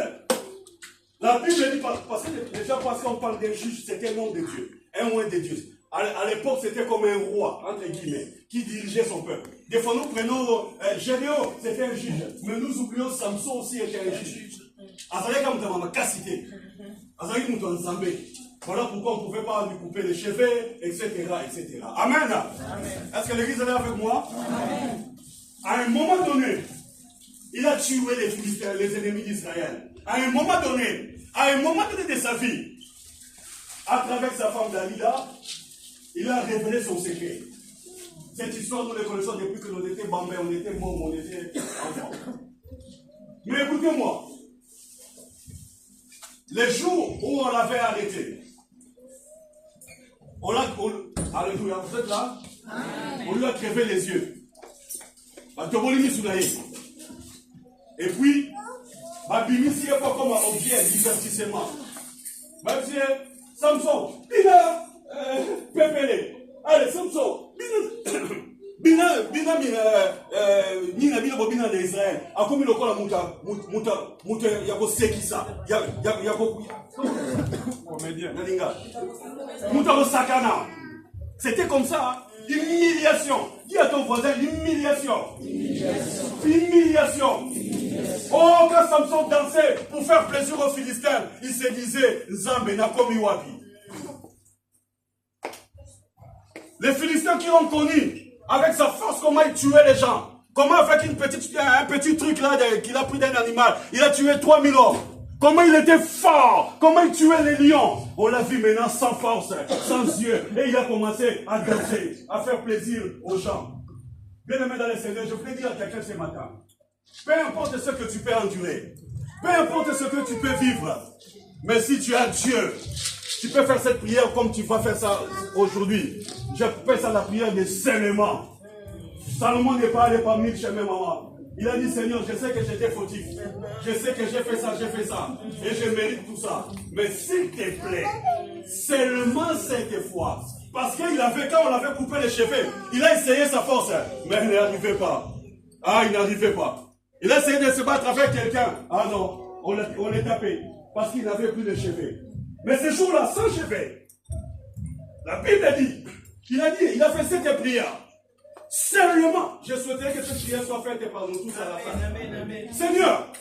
La Bible dit, parce qu'on parle d'un juge, c'était un homme de Dieu, un roi de Dieu. À l'époque, c'était comme un roi, entre guillemets, qui dirigeait son peuple. Des fois, nous prenons Gédéon, c'était un juge. Mais nous oublions Samson aussi était un juge. Voilà pourquoi on ne pouvait pas lui couper les cheveux, etc. etc. Amen. Est-ce que l'église est avec moi? Amen. À un moment donné, il a tué les Philistins, les ennemis d'Israël. À un moment donné de sa vie, à travers sa femme Dalila, il a révélé son secret. Cette histoire, nous la connaissons depuis que nous étions bambins, on était mômes, on était enfants. Mais écoutez-moi, les jours où on l'avait arrêté, alléluia, vous êtes là? On lui a crevé les yeux. Et puis, Babimisi n'est pas comme un objet de divertissement. Samson, Pépélé. Allez, Samson, Bina d'Israël. A comme il c'était comme ça. Humiliation. Dis à ton voisin, humiliation. Humiliation. Oh, quand Samson dansait pour faire plaisir aux Philistins, il se disait, Zambe Nakomi Wapi. Les Philistins qui l'ont connu, avec sa force, comment il tuait les gens. Comment avec un petit truc là qu'il a pris d'un animal, il a tué 3000 hommes. Comment il était fort, comment il tuait les lions. On l'a vu maintenant sans force, sans yeux. Et il a commencé à danser, à faire plaisir aux gens. Bien aimé dans les Seigneur, je voulais dire à quelqu'un ce matin, peu importe ce que tu peux endurer, peu importe ce que tu peux vivre, mais si tu as Dieu, tu peux faire cette prière comme tu vas faire ça aujourd'hui. J'appelle ça la prière des scellements. Salomon n'est pas allé parmi chez mes mamans. Il a dit, Seigneur, je sais que j'étais fautif. Je sais que j'ai fait ça. Et je mérite tout ça. Mais s'il te plaît, seulement cette fois. Parce qu'il avait, quand on l'avait coupé les cheveux, il a essayé sa force. Mais il n'arrivait pas. Il n'arrivait pas. Il a essayé de se battre avec quelqu'un. Non, on l'a tapé. Parce qu'il n'avait plus de cheveux. Mais ce jour-là, sans cheveux, la Bible dit, il a fait cette prière. Seulement, je souhaiterais que cette prière soit faite par nous tous à la fin. Seigneur,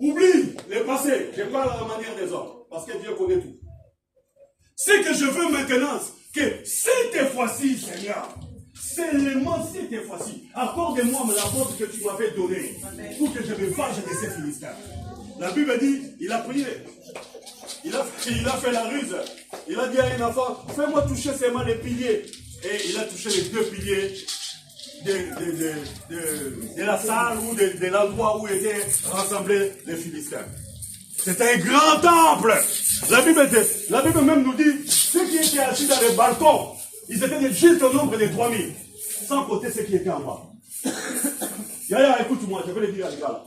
oublie le passé. Je parle à la manière des hommes, parce que Dieu connaît tout. Ce que je veux maintenant, que cette fois-ci, Seigneur, seulement cette fois-ci, accorde-moi la force que tu m'avais donnée, pour que je me venge de ces Philistins. La Bible dit, il a prié. Il a fait la ruse. Il a dit à un enfant, fais-moi toucher seulement les piliers. Et il a touché les 2 piliers de la salle ou de l'endroit où étaient rassemblés les Philistins. C'était un grand temple. La Bible même nous dit, ceux qui étaient assis dans les balcons, ils étaient juste au nombre de 3000. Sans compter ceux qui étaient en bas. Yaya, écoute-moi, je vais le dire à l'égard.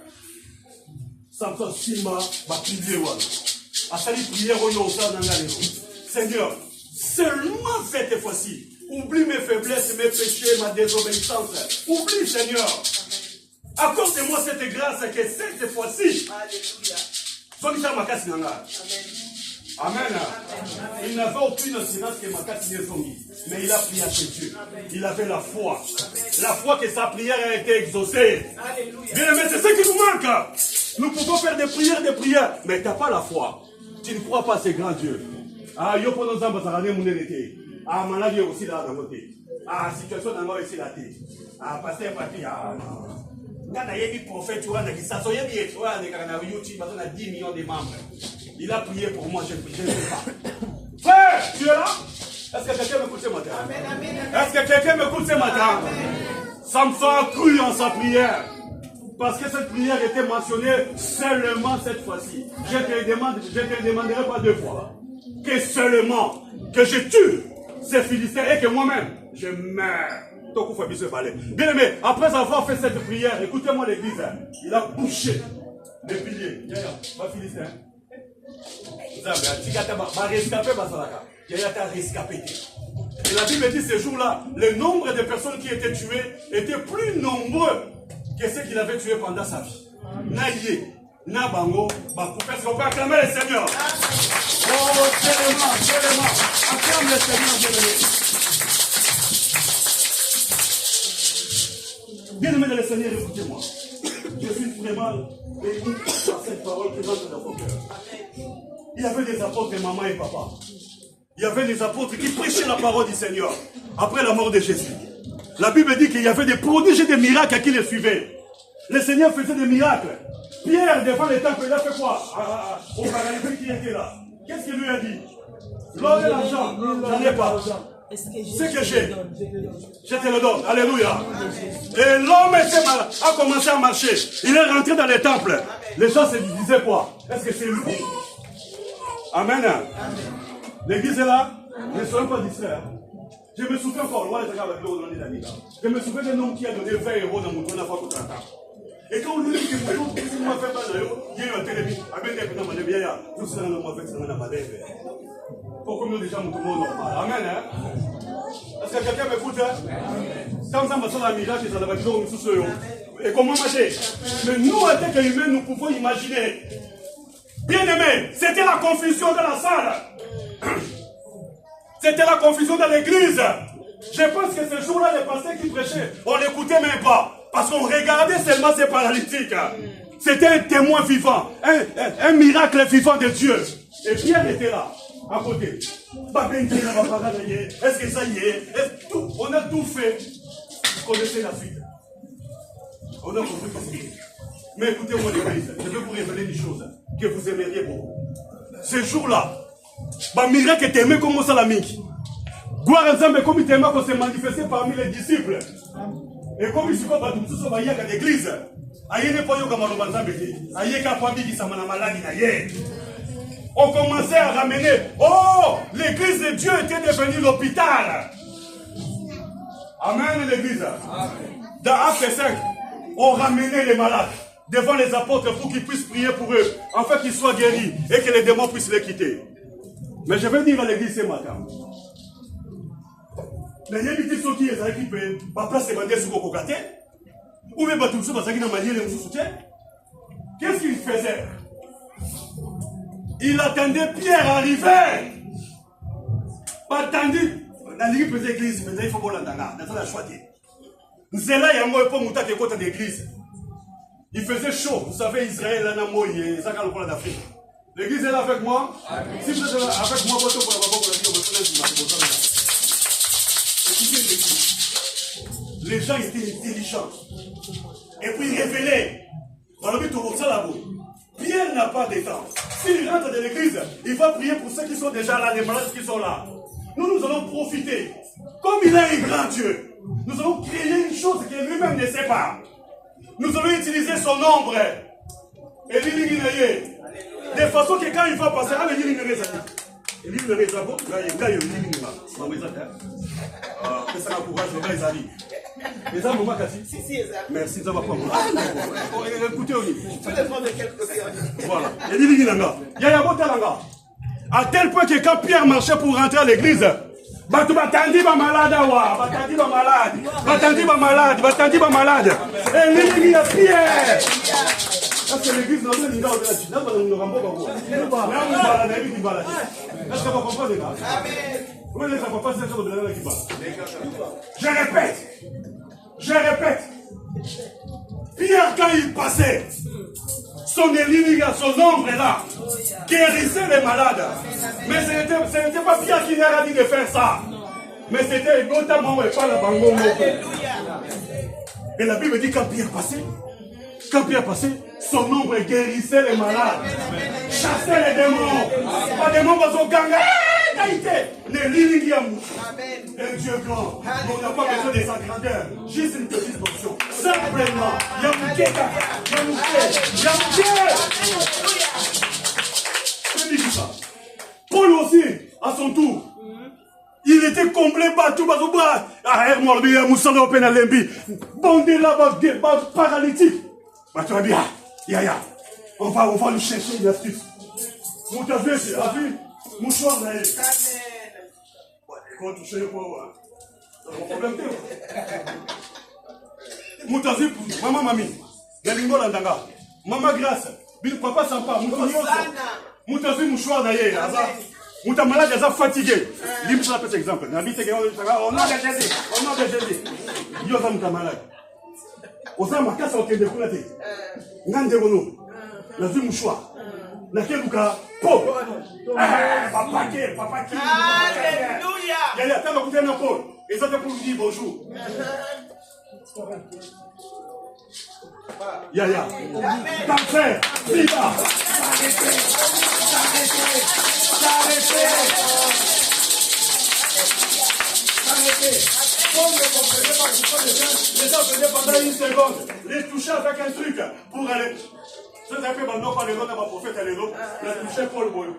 Samson Shima, Bapilier Wala. Asali prière au nom Seigneur, seulement cette fois-ci, oublie mes faiblesses, mes péchés, ma désobéissance. Oublie, Seigneur. Accorde-moi cette grâce que cette fois-ci. Alléluia. Amen. Il n'avait aucune assurance que Makassi n'est zongi. Mais il a prié à Dieu. Il avait la foi. La foi que sa prière a été exaucée. Bien aimé, c'est ce qui nous manque. Nous pouvons faire des prières, mais tu n'as pas la foi. Tu ne crois pas à ces grands dieux. Yo pour nos âmes, ça va n'était. Maladie aussi là dans côté. Situation dans aussi la tête. Pasteur Papi, quand il y a des prophètes, tu vois, qui s'assoient, il y a 10 millions de membres. Il a prié pour moi, je ne sais pas. Frère, tu es là? Est-ce que quelqu'un m'écoute ce matin? Est-ce que quelqu'un m'écoute ce matin? Samson a cru en sa prière. Parce que cette prière était mentionnée seulement cette fois-ci. Je ne te le demanderai pas 2 fois. Que seulement, que je tue ces Philistins et que moi-même, je meurs. Bien aimé, après avoir fait cette prière, écoutez-moi l'église, il a bouché les piliers. Pas Philistin. Et la Bible dit ce jour-là, le nombre de personnes qui étaient tuées était plus nombreux que ceux qu'il avait tués pendant sa vie. Naïe, Nabango, est-ce qu'on peut acclamer le Seigneur? Oh, tellement, acclame le Seigneur, bien-aimé dans le Seigneur, écoutez-moi. Je suis vraiment béni par cette parole qui rentre dans vos cœurs. Il y avait des apôtres, maman et papa. Il y avait des apôtres qui prêchaient la parole du Seigneur après la mort de Jésus. La Bible dit qu'il y avait des prodiges et des miracles qui les suivaient. Le Seigneur faisait des miracles. Pierre, devant le temple, il a fait quoi au paralytique qui était là? Qu'est-ce qu'il lui a dit? L'or et l'argent, j'en ai pas. Ce que j'ai, je te le donne. Alléluia. Et l'homme a commencé à marcher. Il est rentré dans le temple. Les gens se disaient quoi? Est-ce que c'est lui? Amen. L'église est là. Ne soyons pas distraits. Je me souviens encore, je me souviens d'un homme qui a donné 20 € dans mon tour fois contre la table. Et quand on lui dit que je m'a fait mal, il y a eu un télévision. Amen. Tout ça, on m'a fait ça dans ma lèvre. Pourquoi nous déjà nous tournons normal? Amen. Est-ce que quelqu'un m'écoute? Quand ça m'a fait un miracle, ça va toujours nous soucier. Et comment marcher? Mais nous, en tant qu'humains, nous pouvons imaginer. Bien aimé, c'était la confusion dans la salle. C'était la confusion dans l'église. Je pense que ce jour-là, les pasteurs qui prêchaient, on n'écoutait même pas. Parce qu'on regardait seulement ces paralytiques. C'était un témoin vivant. Un miracle vivant de Dieu. Et Pierre était là. À côté. Est-ce que ça y est? On a tout fait. Vous connaissez la suite. On a compris ce qu'il est. Mais écoutez-moi l'église, je vais vous révéler des choses que vous aimeriez beaucoup. Ce jour-là, le miracle est aimé comme ça la mink. Gloire à Dieu, comme il est aimé qu'on s'est manifesté parmi les disciples. Et comme il se passe tout ça, il y a l'église. Aïe n'est pas yo comme le banzambe. Aïe n'a pas dit qu'il s'en a malade. On commençait à ramener. Oh, l'église de Dieu était devenue l'hôpital. Amen, l'église. Dans Actes 5, on ramenait les malades devant les apôtres pour qu'ils puissent prier pour eux, afin qu'ils soient guéris et que les démons puissent les quitter. Mais je vais dire à l'église ce matin. Les invités sont qui les équipés, pas place de bandits sur le cocaté, ou même tout ça, parce qu'ils n'ont pas dit les soutien. Qu'est-ce qu'il faisait? Il attendait Pierre arriver. Pas attendu. Dans l'église, il faut qu'on l'entende. Dans la choix. C'est là, il y a un mot pour monter côté de l'église. Il faisait chaud. Vous savez, Israël, là, il y a un peu d'Afrique. L'église est là avec moi. Si vous êtes avec moi, votre pour écoutez l'église. Les gens étaient intelligents. Et puis révélés. On a vu tout ça là-bas. Pierre n'a pas de temps. S'il rentre de l'église, il va prier pour ceux qui sont déjà là, les malades qui sont là. Nous allons profiter. Comme il est un grand Dieu, nous allons créer une chose que lui-même ne sait pas. Nous allons utiliser son ombre. Et l'illuminer. De façon que quand il va passer, merci, ça va pas. Écoutez, voilà. À tel point que quand Pierre marchait pour rentrer à l'église, batandi ba malade. Et l'illumine à Pierre. Parce que l'église n'a pas de là, est-ce que vous comprenez là? Je répète. Pierre, quand il passait, son élimination, son ombre est là, guérissait les malades. Mais ce n'était pas Pierre qui leur a dit de faire ça. Mais c'était notamment pas la bango. Et la Bible dit quand Pierre passait, son ombre guérissait les malades, chassait les démons. Pas des démons, parce qu'on gagne. Un Dieu grand. On n'a pas besoin de sa grandeur. Juste une petite portion. Simplement. Paul aussi, à son tour, il était complet partout. Bandé là-bas, paralytique. Tu vas bien. On va lui chercher une astuce. Moutavé, c'est la vie. Mouchoir, là, quand toucher le poids, c'est mon problème. Moutavé, maman, mamie, Galingo Landanga, maman Grâce, papa Sampa, Moutavé, mouchoir, là, Mouta malade, il est fatigué. Limite, je l'appelle exemple. On a de Jésus. Au nom de Jésus. Il y a un malade. Aux hommes, à au Québec, on a dit. Nandérono. La vie mouchoir. La Kélouka. Paul. Papa qui. Alléluia. Il y a des temps à Paul. Et ça, pour lui dire bonjour. Yaya. Cancer. Viva. S'arrêtez. Comme ne comprenez pas pourquoi les gens venaient pendant une seconde, les toucher avec un truc pour aller. Ça fait maintenant par les noms de ma prophète et les noms, la toucher Paul Boyou.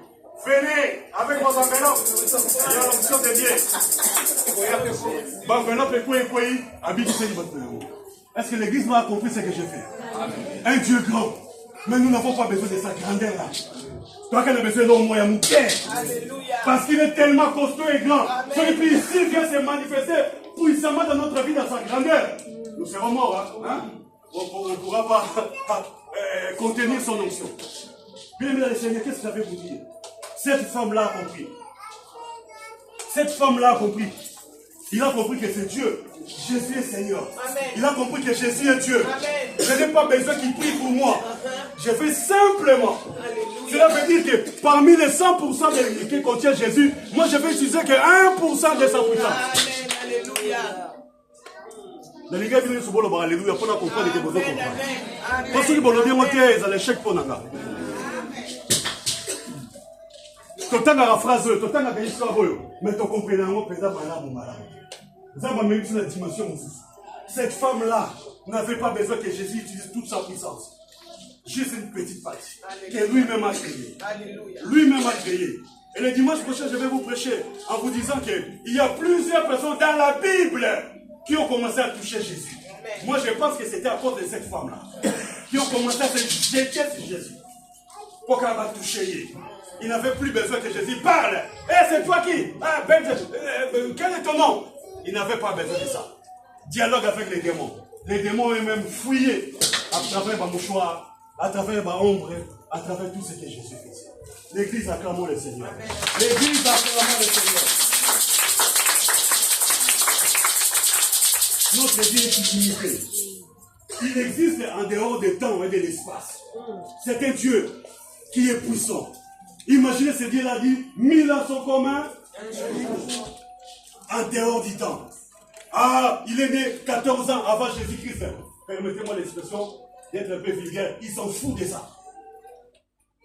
Venez avec vos enveloppes. Il y a l'option de Dieu. Enveloppe et quoi, habitez votre numéro. Est-ce que l'église m'a compris ce que j'ai fait? Un Dieu grand. Mais nous n'avons pas besoin de sa grandeur là. Toi qui as besoin d'un moyen mon père. Parce qu'il est tellement costaud et grand. Celui qui ici vient se manifester puissamment dans notre vie, dans sa grandeur. Nous serons morts. Hein? On ne pourra pas contenir son onction. Bien aimé dans le Seigneur, qu'est-ce que j'avais vous dire? Cette femme-là a compris. Cette femme-là a compris. Il a compris que c'est Dieu. Jésus est Seigneur. Amen. Il a compris que Jésus est Dieu. Amen. Je n'ai pas besoin qu'il prie pour moi. Je fais simplement. Alléluia. Cela veut dire que parmi les 100% que contient Jésus, moi je vais utiliser que 1% de sa puissance. Amen. Alléluia. Les gars viennent sur le alléluia pour comprendre que vous avez compris. Parce que vous avez monté à l'échec pour nous. Totanga la phrase, totanga la histoire, mais tu comprends pas malade. Vous avez même sur la dimension aussi. Cette femme-là n'avait pas besoin que Jésus utilise toute sa puissance. Juste une petite partie que lui-même a créée. Lui-même a créé. Et le dimanche prochain, je vais vous prêcher en vous disant qu'il y a plusieurs personnes dans la Bible qui ont commencé à toucher Jésus. Moi, je pense que c'était à cause de cette femme-là qui ont commencé à se jeter sur Jésus pour qu'elle va toucher. Il n'avait plus besoin que Jésus parle. C'est toi qui? Quel est ton nom? Il n'avait pas besoin de ça. Dialogue avec les démons. Les démons eux-mêmes fouillaient à travers ma mouchoir, à travers ma ombre, à travers tout ce que Jésus faisait. L'église acclamons le Seigneur. L'église acclamons le Seigneur. Notre Dieu est illimité. Il existe en dehors du temps et de l'espace. C'est un Dieu qui est puissant. Imaginez ce Dieu-là dit, 1000 ans sont communs en dehors du temps. Ah, il est né 14 ans avant Jésus-Christ. Permettez-moi l'expression d'être un peu vulgaire. Il s'en fout de ça.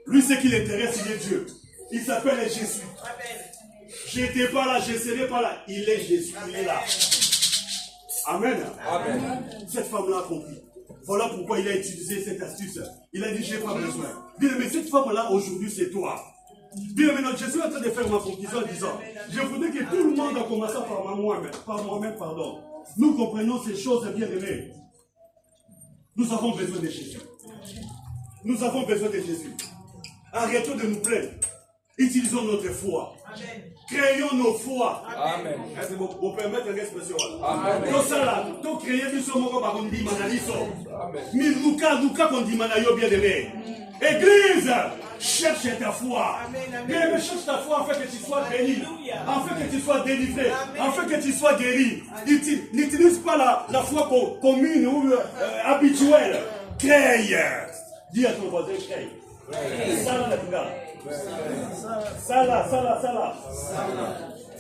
Lui, ce qui l'intéresse, il est Dieu. Il s'appelle Jésus. Je n'étais pas là, je ne serai pas là. Il est Jésus, il est là. Amen. Amen. Cette femme-là a compris. Voilà pourquoi il a utilisé cette astuce. Il a dit, je n'ai pas besoin. Bien, mais cette femme-là, aujourd'hui, c'est toi. Bien, mais notre Jésus est en train de faire ma conclusion en disant, je voudrais que tout le monde, en commençant par moi-même, pardon, nous comprenions ces choses bien aimées. Nous avons besoin de Jésus. Nous avons besoin de Jésus. Arrêtons de nous plaindre. Utilisons notre foi. Amen. Créons nos foi. Amen. Est-ce que vous permettez l'expression? Amen. Tout ça là, tout créer du son moko par dit manaliso. Amen. Mais Luca qu'on dit manayo bien aimé. Église, cherche ta foi. Bien, mais cherche ta foi afin que tu sois béni, afin que tu sois délivré, afin que tu sois guéri. N'utilise pas la foi commune ou habituelle. Crée. Dis à ton voisin, crée. Ça.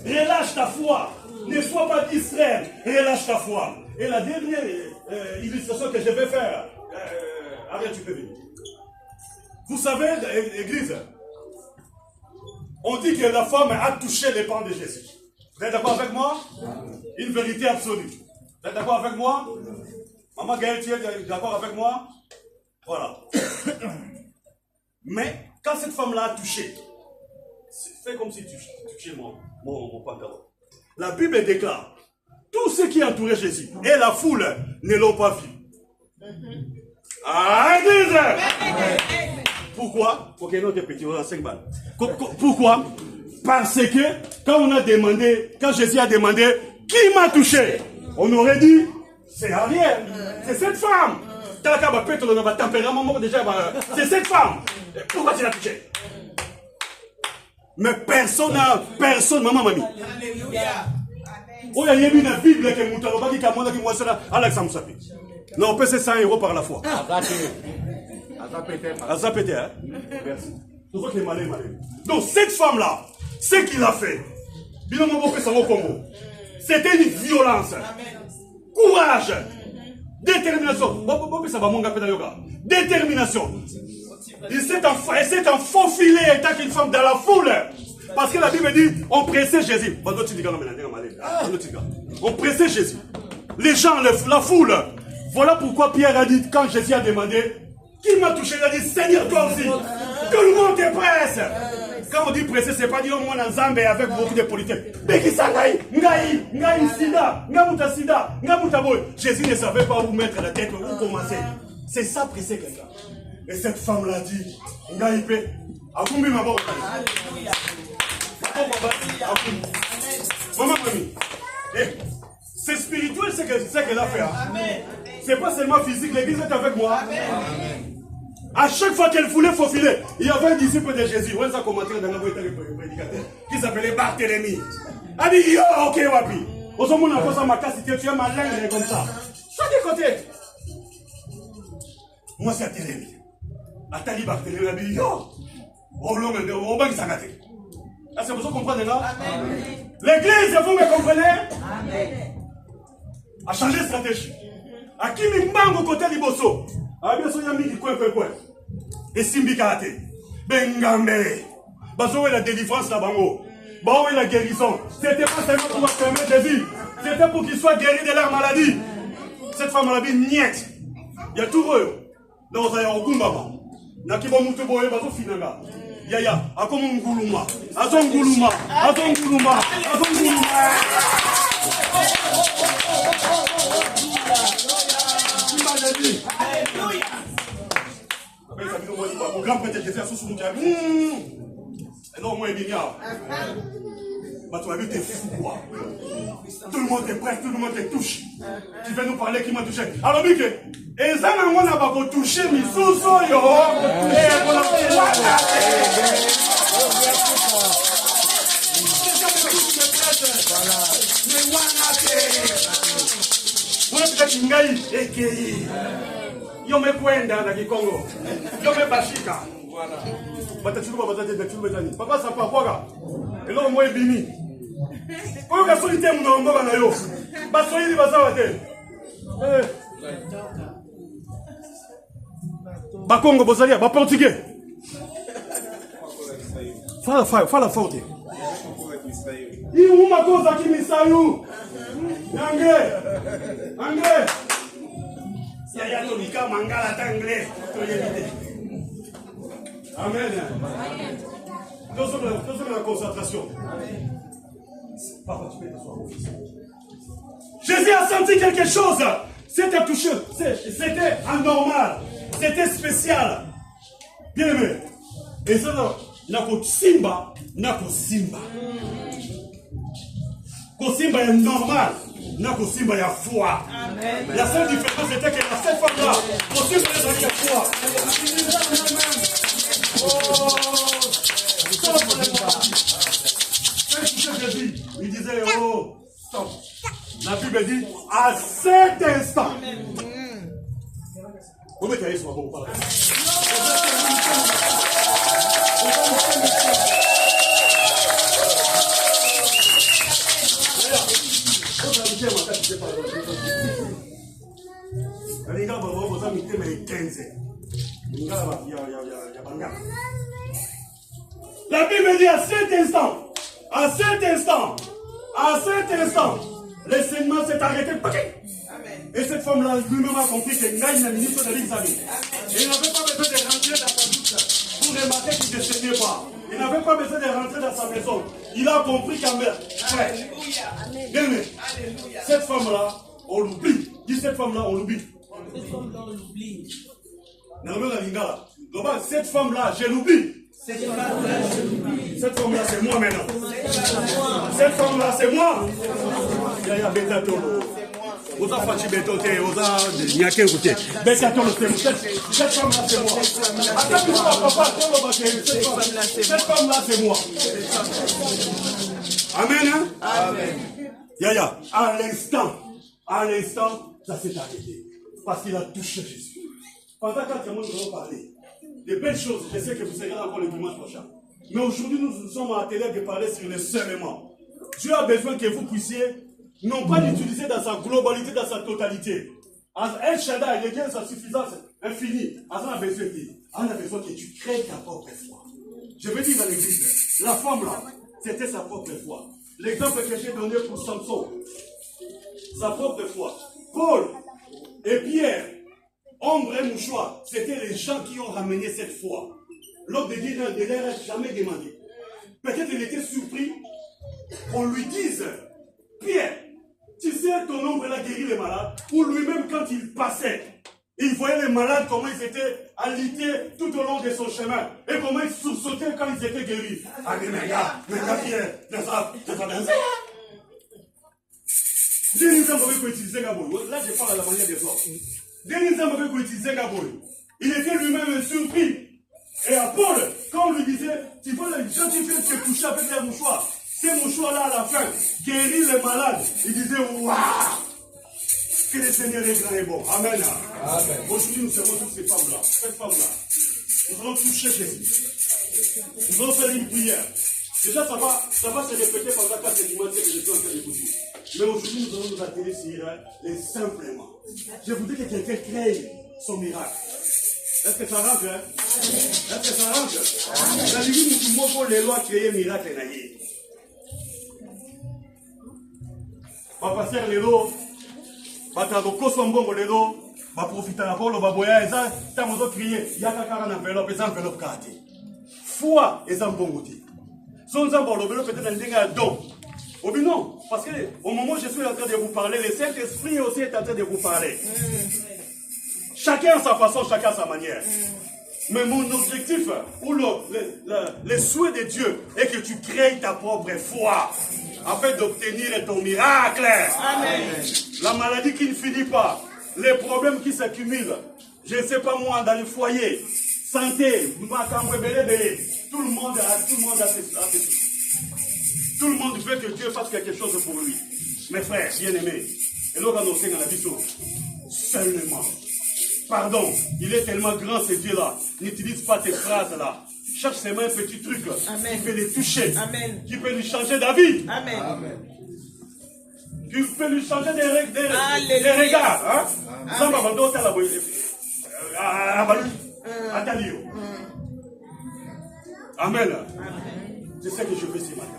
Relâche ta foi. Ne sois pas distrait. Relâche ta foi. Et la dernière illustration que je vais faire. Arrête, tu peux venir. Vous savez, l'église, On dit que la femme a touché les pans de Jésus. Vous êtes d'accord avec moi? Une vérité absolue. Vous êtes d'accord avec moi? Maman Gaëlle, tu es d'accord avec moi? Voilà. Mais quand cette femme-là a touché, fais comme si tu touchais mon pantalon. La Bible déclare, tous ceux qui entouraient Jésus et la foule ne l'ont pas vu. Ah, église! Pourquoi? Pour que nous petit, on a 5 balles. Pourquoi? Parce que quand Jésus a demandé, qui m'a touché? On aurait dit, c'est Ariel, c'est cette femme. C'est cette femme. Pourquoi tu l'as touché? Mais personne, maman, mamie. Oh, il y a une Bible qui est non, on peut 100 € par la fois. Merci. Donc, cette femme-là, ce qu'il a fait, c'était une violence, courage, détermination. Détermination. Il s'est enfaufilé étant qu'une femme dans la foule. Parce que la Bible dit, on pressait Jésus. On pressait Jésus. Les gens, la foule. Voilà pourquoi Pierre a dit, quand Jésus a demandé, qui m'a touché? Il a dit, Seigneur, toi aussi. Tout le monde te presse. Quand on dit pressé, c'est pas dire au moins en Zambie avec beaucoup de politiques. Jésus ne savait pas où mettre la tête, où commencer. C'est ça, presser quelqu'un. Et cette femme-là dit, maman, mamie, c'est spirituel ce qu'elle a fait. C'est pas seulement physique, l'église est avec moi. À chaque fois qu'elle voulait faufiler, il y avait un disciple de Jésus, on a commenté dans la prédicateur, qui s'appelait Barthélemy. Elle dit, yo, ok, wapi. Au moment où on a posé ma casse, tu as ma langue comme ça. Soit de côté. Moi, c'est Barthélemy. Atali Barthélemy, elle dit, yo, on va s'arrêter. C'est pour ça qu'on comprend là? L'église, vous me comprenez? Amen. A changé de stratégie. A qui me manque au côté du bosso. A bien sûr, il y a mis du coin. Et Simbi Karate. Bengambe. Bazo est la délivrance là-bas. Bazo est la guérison. C'était pas seulement pour affirmer Jésus. C'était pour qu'il soit guéri de leur maladie. Cette femme a dit niet. Il y a tout heureux. Donc, il y a un goumba. Nakibo Mutuboé, Bazo Finanga. Yaya, akomo nguluma. Azonguluma. Mon grand prêtre Jésus a sous mon diable. Non, moi, il y a. Tu as vu, t'es fou, quoi. Tout le monde est prêt, tout le monde te touche. Tu veux nous parler qui m'a touché. Alors, Mike, et ça, on n'a pas touché, mais sous-so, yo. Et on a fait yo me kwenda na Kikongo. Yo me bashika. Voilà. Batachulu bazate batachulu betani. Papa ça pas quoi. Et là moi bimi. Ko ka solité mu no mboka na yo. Ba solidi bazawa te. Ba Congo bozalia ba portugais. Fala forte. Il uma cosa qui me salut. Anglais. Il y a Tonika Mangala Tanglais. Amen. Deuxième la concentration. Papa, tu peux t'asseoir. Jésus a senti quelque chose. C'était touché. C'était anormal. C'était spécial. Bien aimé. Et ça, nako Simba. Kosimba est normal. Kosimba est foi. Amen. La seule différence était que la cette femme-là, Kosimba est la foi. Il disait, oh, stop. La Bible dit, à cet instant. Vous mettez à pour parler. La Bible dit à cet instant, l'enseignement s'est arrêté. Et cette femme-là, lui-même a compris que Ngaï n'a ministre de l'examen. Et il n'avait pas besoin de rentrer dans sa bouche pour remarquer qu'il ne décédait pas. Il n'avait pas besoin de rentrer dans sa maison. Il a compris qu'en même. Bien, cette femme-là, on l'oublie. Dis cette femme-là, on l'oublie. Cette femme-là, je l'oublie. Cette femme-là, c'est moi maintenant. Cette femme-là, c'est moi. Il y a Betatolo. Vous avez fait Betoté, vous avez niaqué côté. Betatolo, c'est moi. Cette femme-là, c'est moi. Cette femme-là, c'est moi. Amen. Hein? Amen. Yaya, à l'instant, ça s'est arrêté. Parce qu'il a touché Jésus. Pendant 4 mois, nous allons parler de belles choses. Je sais que vous serez là encore le dimanche prochain. Mais aujourd'hui, nous sommes attelés de parler sur le seulement. Dieu a besoin que vous puissiez, non pas l'utiliser dans sa globalité, dans sa totalité. El Shaddai, il y a sa suffisance infinie. On a besoin que tu crées ta propre foi. Je veux dire dans l'église, la femme là, c'était sa propre foi. L'exemple que j'ai donné pour Samson, sa propre foi. Paul et Pierre, ombre et mouchoir, c'était les gens qui ont ramené cette foi. L'homme de Dieu ne leur a jamais demandé. Peut-être il était surpris qu'on lui dise, Pierre, tu sais ton ombre a guéri les malades, ou lui-même quand il passait, il voyait les malades comment ils étaient alités tout au long de son chemin, et comment ils sursautaient quand ils étaient guéris. Ah mais regarde Pierre, dans sa là je parle à la manière des autres. Il était lui-même surpris. Et à Paul, quand on lui disait, tu vois les gens qui viennent te toucher avec les mouchoirs, ces mouchoirs-là à la fin, guérir les malades, il disait, waouh, que le Seigneur est grand et bon. Amen. Amen. Aujourd'hui, nous serons toutes ces femmes-là, cette femme-là. Nous allons toucher Jésus. Nous allons faire une prière. Déjà, ça va se répéter pendant 4 dimanches que je suis en train d'écouter. Mais aujourd'hui, nous allons nous atteler sur les simplement. Je voudrais que quelqu'un crée son miracle. Est-ce que ça rentre? Hein? Est-ce que ça rentre? La Bible nous montre les lois créer miracle. Papa sert les lots. Papa Kosombongo les lots. Papa profite à la polo. Papa boya. Ça, tant qu'on crier. Il y a qu'un enveloppe. Les enveloppes gâtées. Foi et zambongoté. Son zambongoté peut-être un don. Oh bien non, parce qu'au moment où je suis en train de vous parler, le Saint-Esprit aussi est en train de vous parler. Chacun à sa façon, chacun à sa manière. Mais mon objectif, ou le souhait de Dieu, est que tu crées ta propre foi, afin d'obtenir ton miracle. Amen. La maladie qui ne finit pas, les problèmes qui s'accumulent, je ne sais pas moi, dans le foyer, santé, tout le monde a ses soucis. Tout le monde veut que Dieu fasse quelque chose pour lui. Mes frères, bien-aimés, et l'autre annoncé dans la vie seulement. Pardon, il est tellement grand ce Dieu-là. N'utilise pas ces phrases-là. Cherche seulement un petit truc qui peut les toucher, qui peut lui changer d'avis. Amen. Amen. Qui peut lui changer des regards. Amen. C'est ce que je fais ce matin.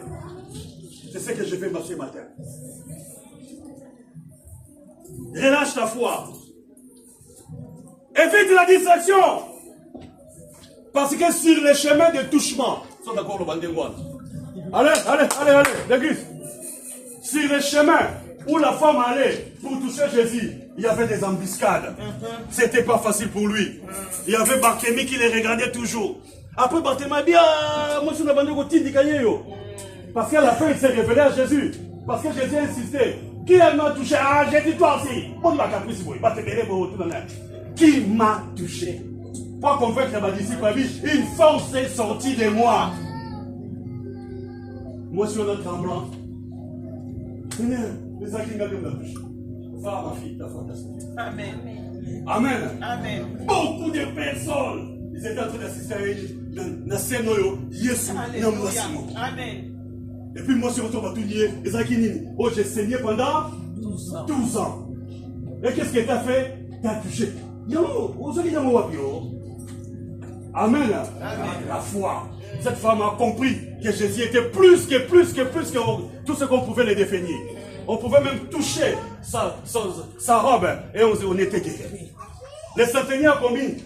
C'est ce que je fais ce matin. Relâche ta foi. Évite la distraction. Parce que sur le chemin de touchement, sont d'accord le bandengouane. Allez, l'église. Sur le chemin où la femme allait pour toucher Jésus, il y avait des embuscades. C'était pas facile pour lui. Il y avait Barthélemy qui les regardait toujours. Après Barthélemy, bien, moi je suis parce qu'à la fin, il s'est révélé à Jésus. Parce que Jésus a insisté. Qui m'a touché? Ah, j'ai dit toi aussi. Qui m'a touché? Pour convaincre ma disciple, une force est sortie de moi. Moi, je suis un tremblant. Seigneur, les acquis de la touche. Va, ma fille, ta fantastique. Amen. Amen. Amen. Beaucoup de personnes, ils étaient en train d'assister à une scène. Amen. Et puis moi, je retourne à tout nier. Oh, j'ai saigné pendant 12 ans. Et qu'est-ce que tu as fait? Tu as touché. Amen. La foi. Cette femme a compris que Jésus était plus que tout ce qu'on pouvait le définir. On pouvait même toucher sa robe et on était guéri. Le centenier a compris.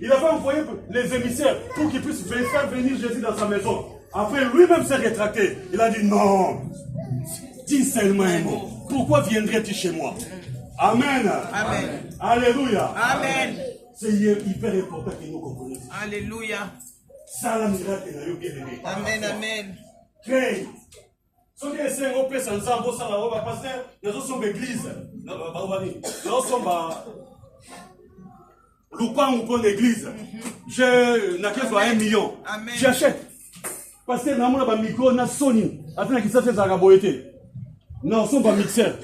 Il avait envoyé les émissaires pour qu'ils puissent faire venir Jésus dans sa maison. Après, lui-même s'est rétracté. Il a dit non. Dis seulement un mot. Pourquoi viendrais-tu chez moi? Amen. Amen. Alléluia. Amen. C'est hyper important que nous comprenions. Alléluia. Ça, la miracle, n'a bien aimé. Amen. Amen. Créé. Ce qui est saint, on peut s'en s'en ça là, parce que nous sommes église. Nous sommes Loupang ou pour l'église. Je n'ai qu'à 1 million. J'achète. Parce que nous avons un micro, nous avons Sony. Attends, qui ça fait ça, nous sommes pas mixeur,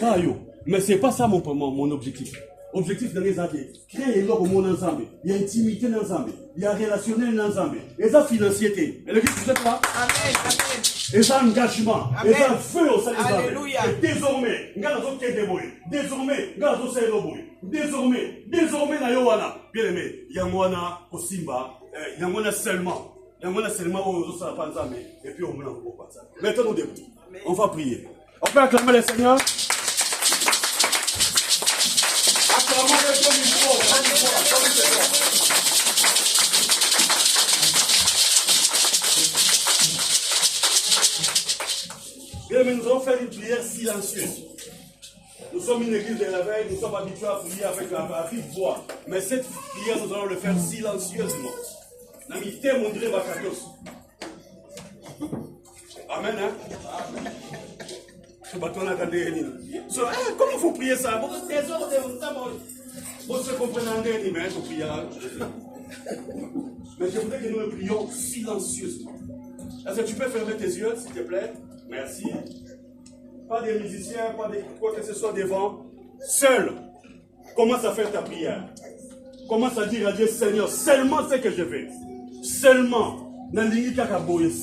mais ce n'est pas ça mon objectif. Objectif de les aider. Créer le monde ensemble. Il y a intimité ensemble. Il y a relationnel ensemble. Et ça, financier. Et le qui vous êtes là? Amen. Amen. Et ça, engagement. Et ça, feu au sein des Alléluia. Et désormais, nous allons désormais, nous allons désormais, bien aimé, il y a moi au Simba, il y a moi seulement. Il y a moi seulement au Panzame. Et puis on me l'a pas ça. Maintenant, on va prier. On peut acclamer le Seigneur. Bien, mais nous allons faire une prière silencieuse. Nous sommes une église de la veille, nous sommes habitués à prier avec la vive voix. Mais cette prière, nous allons le faire silencieusement. N'amitié, mon Dieu, Bakarios. Amen, hein? Comment il faut prier ça? Vous se comprenez en dernier, mais je prie. Mais je voudrais que nous le prions silencieusement. Est-ce que tu peux fermer tes yeux, s'il te plaît? Merci. Pas des musiciens, pas de quoi que ce soit devant. Seul, commence à faire ta prière. Commence à dire à Dieu, Seigneur, seulement ce que je fais. Seulement,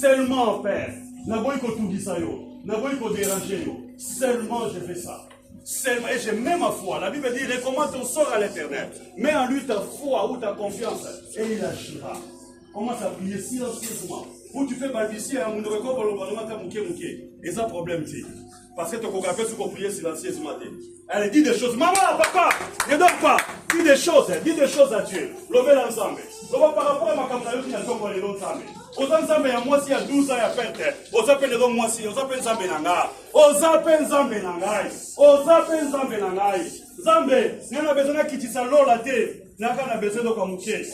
seulement, Père. Seulement je fais ça. Seulement, et j'ai même ma foi. La Bible dit, recommande ton sort à l'Éternel. Mets en lui ta foi ou ta confiance et il agira. Commence à prier silencieusement. Où tu fais balbutier, on ne reconnaît pas le gouvernement à mouké. Et ça, problème, c'est. Parce que ton coca-cola, c'est qu'on prie silencieusement. Elle dit des choses. Maman, papa, ne dors pas. Dis des choses à Dieu. Levez l'ensemble. Par rapport à ma camarade qui a tombé les autres ensemble. Aux ensemble, il y a moi, s'il y a 12 ans, il y a perte. Aux appels de moi, si, aux appels Zambé-Nanga. Aux appels Zambé-Nanga. Aux appels Zambé-Nanga. Zambé, il y en a besoin de quitter sa lola té. Il y a besoin de kamouké.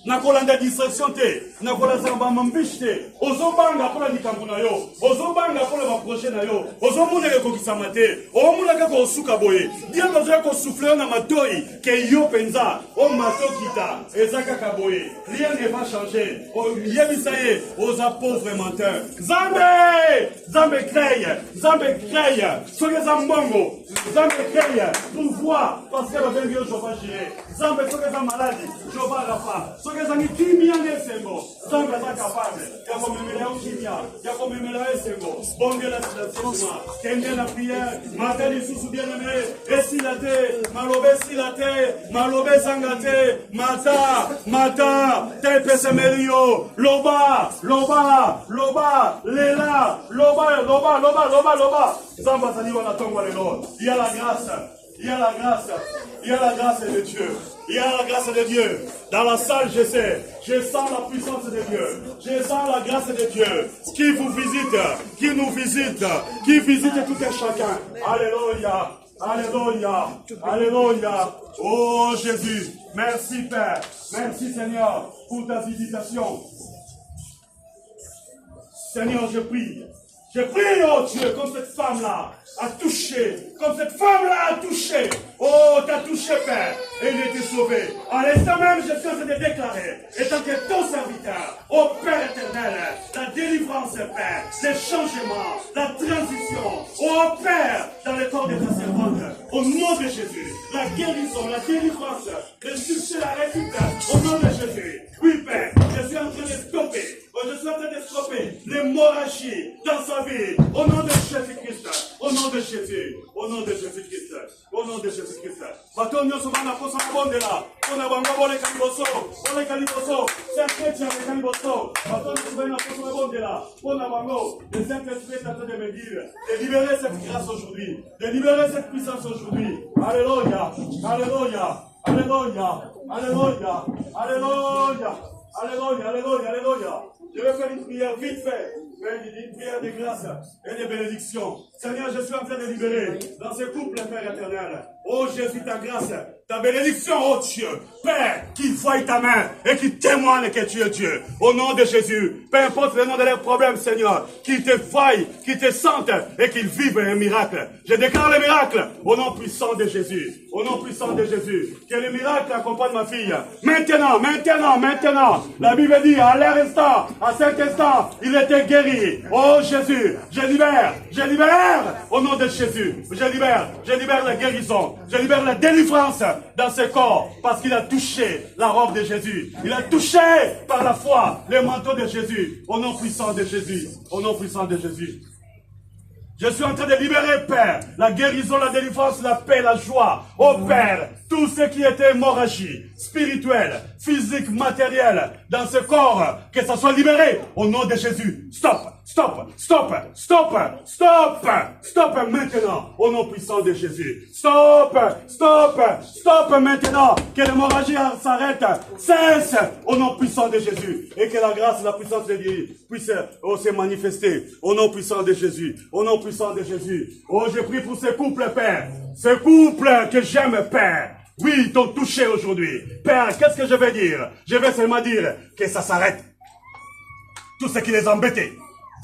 Nakolanda distraction te, nakolanda mambiche te, ozobanga pour la nikambo na yo, ozobanga pour le projet na yo, ozomuna ke kokisama te, omuna ke ko suka boye, dia nozo ko souffler na matoi, ke yo penza, o matokita, ezaka kaboye, rien ne va changer. O yemisaye, oza pauvre menteur. Zambe crée, soke zambongo, Zambe crée, pouvoir, parce que la vie je vais gérer. Zambe soke za maladie, je vais rafa. Soke za kimia nesengo, Zambe za capable. Ya komemela kimia, ya komemela esengo. Bonge la situation, kende la prière, matali susu bien aimé, esilate, malobe sangate, mata, tepe semerio, loba, lela, loba. Zamba sali wana tongwa lelo. Il y a la grâce de Dieu. Il y a la grâce de Dieu. Dans la salle, je sens la puissance de Dieu. Je sens la grâce de Dieu. Qui vous visite, qui nous visite, qui visite tout et chacun. Alléluia. Oh Jésus, merci Père. Merci Seigneur pour ta visitation. Seigneur, je prie, oh Dieu, comme cette femme-là a touché, Oh, t'as touché, Père, et il était sauvé. À l'instant même, je suis en train de déclarer, étant que ton serviteur, oh Père éternel, la délivrance, Père, le changement, la transition, oh Père, dans le corps de ta servante, au nom de Jésus, la guérison, la délivrance, le succès, la réussite, au nom de Jésus. Oui, Père, je suis en train de stopper. je suis en train d'estroper l'hémorragie dans sa vie. Au nom de Jésus-Christ. Au nom de Jésus. Au nom de Jésus-Christ. Au nom de Jésus-Christ. Baton nyonso bana posa bonde là. On a bango bole kaliboso. Bole kaliboso. Saint-Esprit avec kaliboso. Baton nyonso bana posa bonde là. On a bango. Le Saint-Esprit est en train de me dire de libérer cette grâce aujourd'hui. De libérer cette puissance aujourd'hui. Alléluia. Alléluia. Alléluia. Alléluia. Alléluia. Alléluia, alléluia, alléluia. Je vais faire une prière vite fait. Une prière de grâce et de bénédiction. Seigneur, je suis en train de libérer dans ce couple, Père éternel. Oh Jésus, ta grâce, ta bénédiction, oh Dieu. Père, qu'il voie ta main et qu'il témoigne que tu es Dieu. Au nom de Jésus, peu importe le nom de leurs problèmes, Seigneur, qu'ils te voient, qu'ils te sentent et qu'ils vivent un miracle. Je déclare le miracle au nom puissant de Jésus. Au nom puissant de Jésus. Que le miracle accompagne ma fille. Maintenant, maintenant, maintenant. La Bible dit, à l'instant, à cet instant, il était guéri. Oh Jésus, je libère. Au nom de Jésus, je libère la guérison. Je libère la délivrance dans ce corps parce qu'il a touché la robe de Jésus. Il a touché par la foi le manteau de Jésus. Au nom puissant de Jésus. Au nom puissant de Jésus. Je suis en train de libérer, Père, la guérison, la délivrance, la paix, la joie. Oh Père, tout ce qui était hémorragie, spirituelle, physique, matérielle, dans ce corps, que ça soit libéré au nom de Jésus. Stop, stop, stop, stop, stop, stop maintenant, au nom puissant de Jésus. Stop, stop, stop maintenant, que l'hémorragie s'arrête, cesse au nom puissant de Jésus. Et que la grâce, la puissance de Dieu puisse se manifester au nom puissant de Jésus. Au nom puissant de Jésus. Oh, je prie pour ce couple, Père. Ce couple que j'aime, Père. Oui, ils t'ont touché aujourd'hui. Père, qu'est-ce que je vais dire? Je vais seulement dire que ça s'arrête. Tout ce qui les embêtait,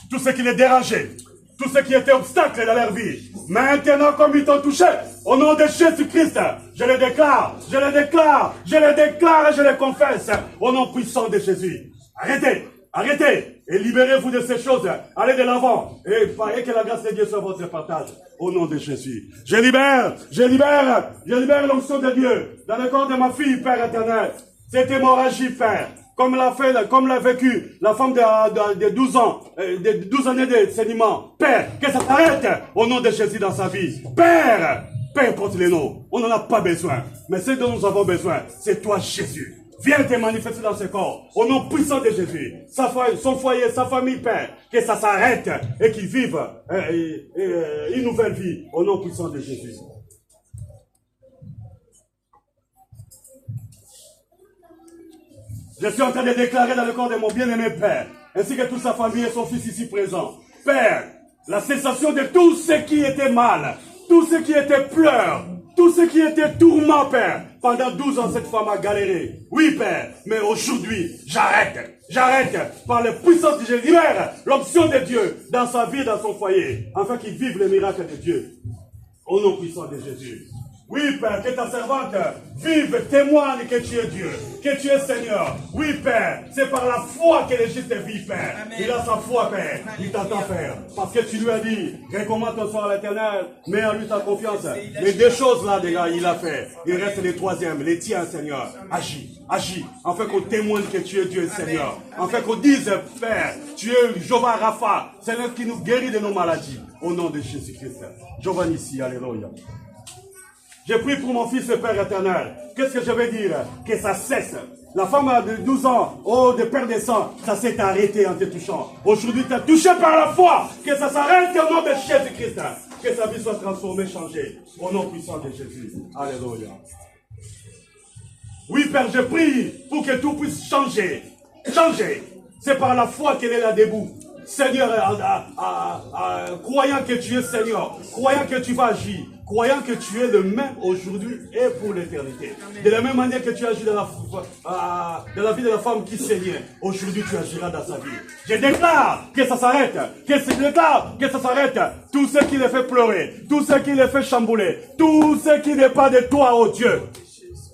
tout ce qui les dérangeait, tout ce qui était obstacle dans leur vie. Maintenant, comme ils t'ont touché, au nom de Jésus-Christ, je le déclare, je le déclare, je le déclare et je le confesse. Au nom puissant de Jésus. Arrêtez, arrêtez et libérez-vous de ces choses. Allez de l'avant et que la grâce de Dieu soit votre partage. Au nom de Jésus. Je libère l'onction de Dieu dans le corps de ma fille, Père éternel. Cette hémorragie, Père, comme l'a vécu la femme de 12 ans, de 12 années de saignement. Père, que ça s'arrête au nom de Jésus dans sa vie. Père, peu importe les noms, on n'en a pas besoin. Mais ce dont nous avons besoin, c'est toi, Jésus. Viens te manifester dans ce corps, au nom puissant de Jésus. Son foyer, sa famille, Père, que ça s'arrête et qu'ils vivent une nouvelle vie, au nom puissant de Jésus. Je suis en train de déclarer dans le corps de mon bien-aimé Père, ainsi que toute sa famille et son fils ici présent. Père, la cessation de tout ce qui était mal, tout ce qui était pleurs, tout ce qui était tourment, Père. Pendant 12 ans, cette femme a galéré. Oui, Père, mais aujourd'hui, j'arrête par la puissance de Jésus. Libère l'onction de Dieu dans sa vie, dans son foyer, afin qu'il vive le miracle de Dieu. Au nom puissant de Jésus. Oui, Père, que ta servante vive, témoigne que tu es Dieu, que tu es Seigneur. Oui, Père, c'est par la foi que le juste vit, Père. Amen. Il a sa foi, Père. Il t'entend, Père. Parce que tu lui as dit, recommande ton sort à l'Éternel, mets en lui ta confiance. Les deux choses là, déjà, il a fait. Il reste les troisièmes, les tiens, Seigneur. Agis, afin qu'on témoigne que tu es Dieu, Seigneur. Afin qu'on dise, Père, tu es Jéhovah Rapha, Seigneur qui nous guérit de nos maladies. Au nom de Jésus-Christ. Jéhovah Nissi, alléluia. Je prie pour mon fils, Père éternel. Qu'est-ce que je vais dire? Que ça cesse. La femme de 12 ans, oh, de père de sang, ça s'est arrêté en te touchant. Aujourd'hui, tu as touché par la foi. Que ça s'arrête au nom de Jésus-Christ. Que sa vie soit transformée, changée. Au nom puissant de Jésus. Alléluia. Oui, Père, je prie pour que tout puisse changer. Changer. C'est par la foi qu'elle est là debout. Seigneur, croyant que tu es Seigneur, croyant que tu vas agir, croyant que tu es le même aujourd'hui et pour l'éternité. De la même manière que tu agis dans la vie de la femme qui saignait, aujourd'hui tu agiras dans sa vie. Je déclare que ça s'arrête, tout ce qui les fait pleurer, tout ce qui les fait chambouler, tout ce qui n'est pas de toi, oh Dieu,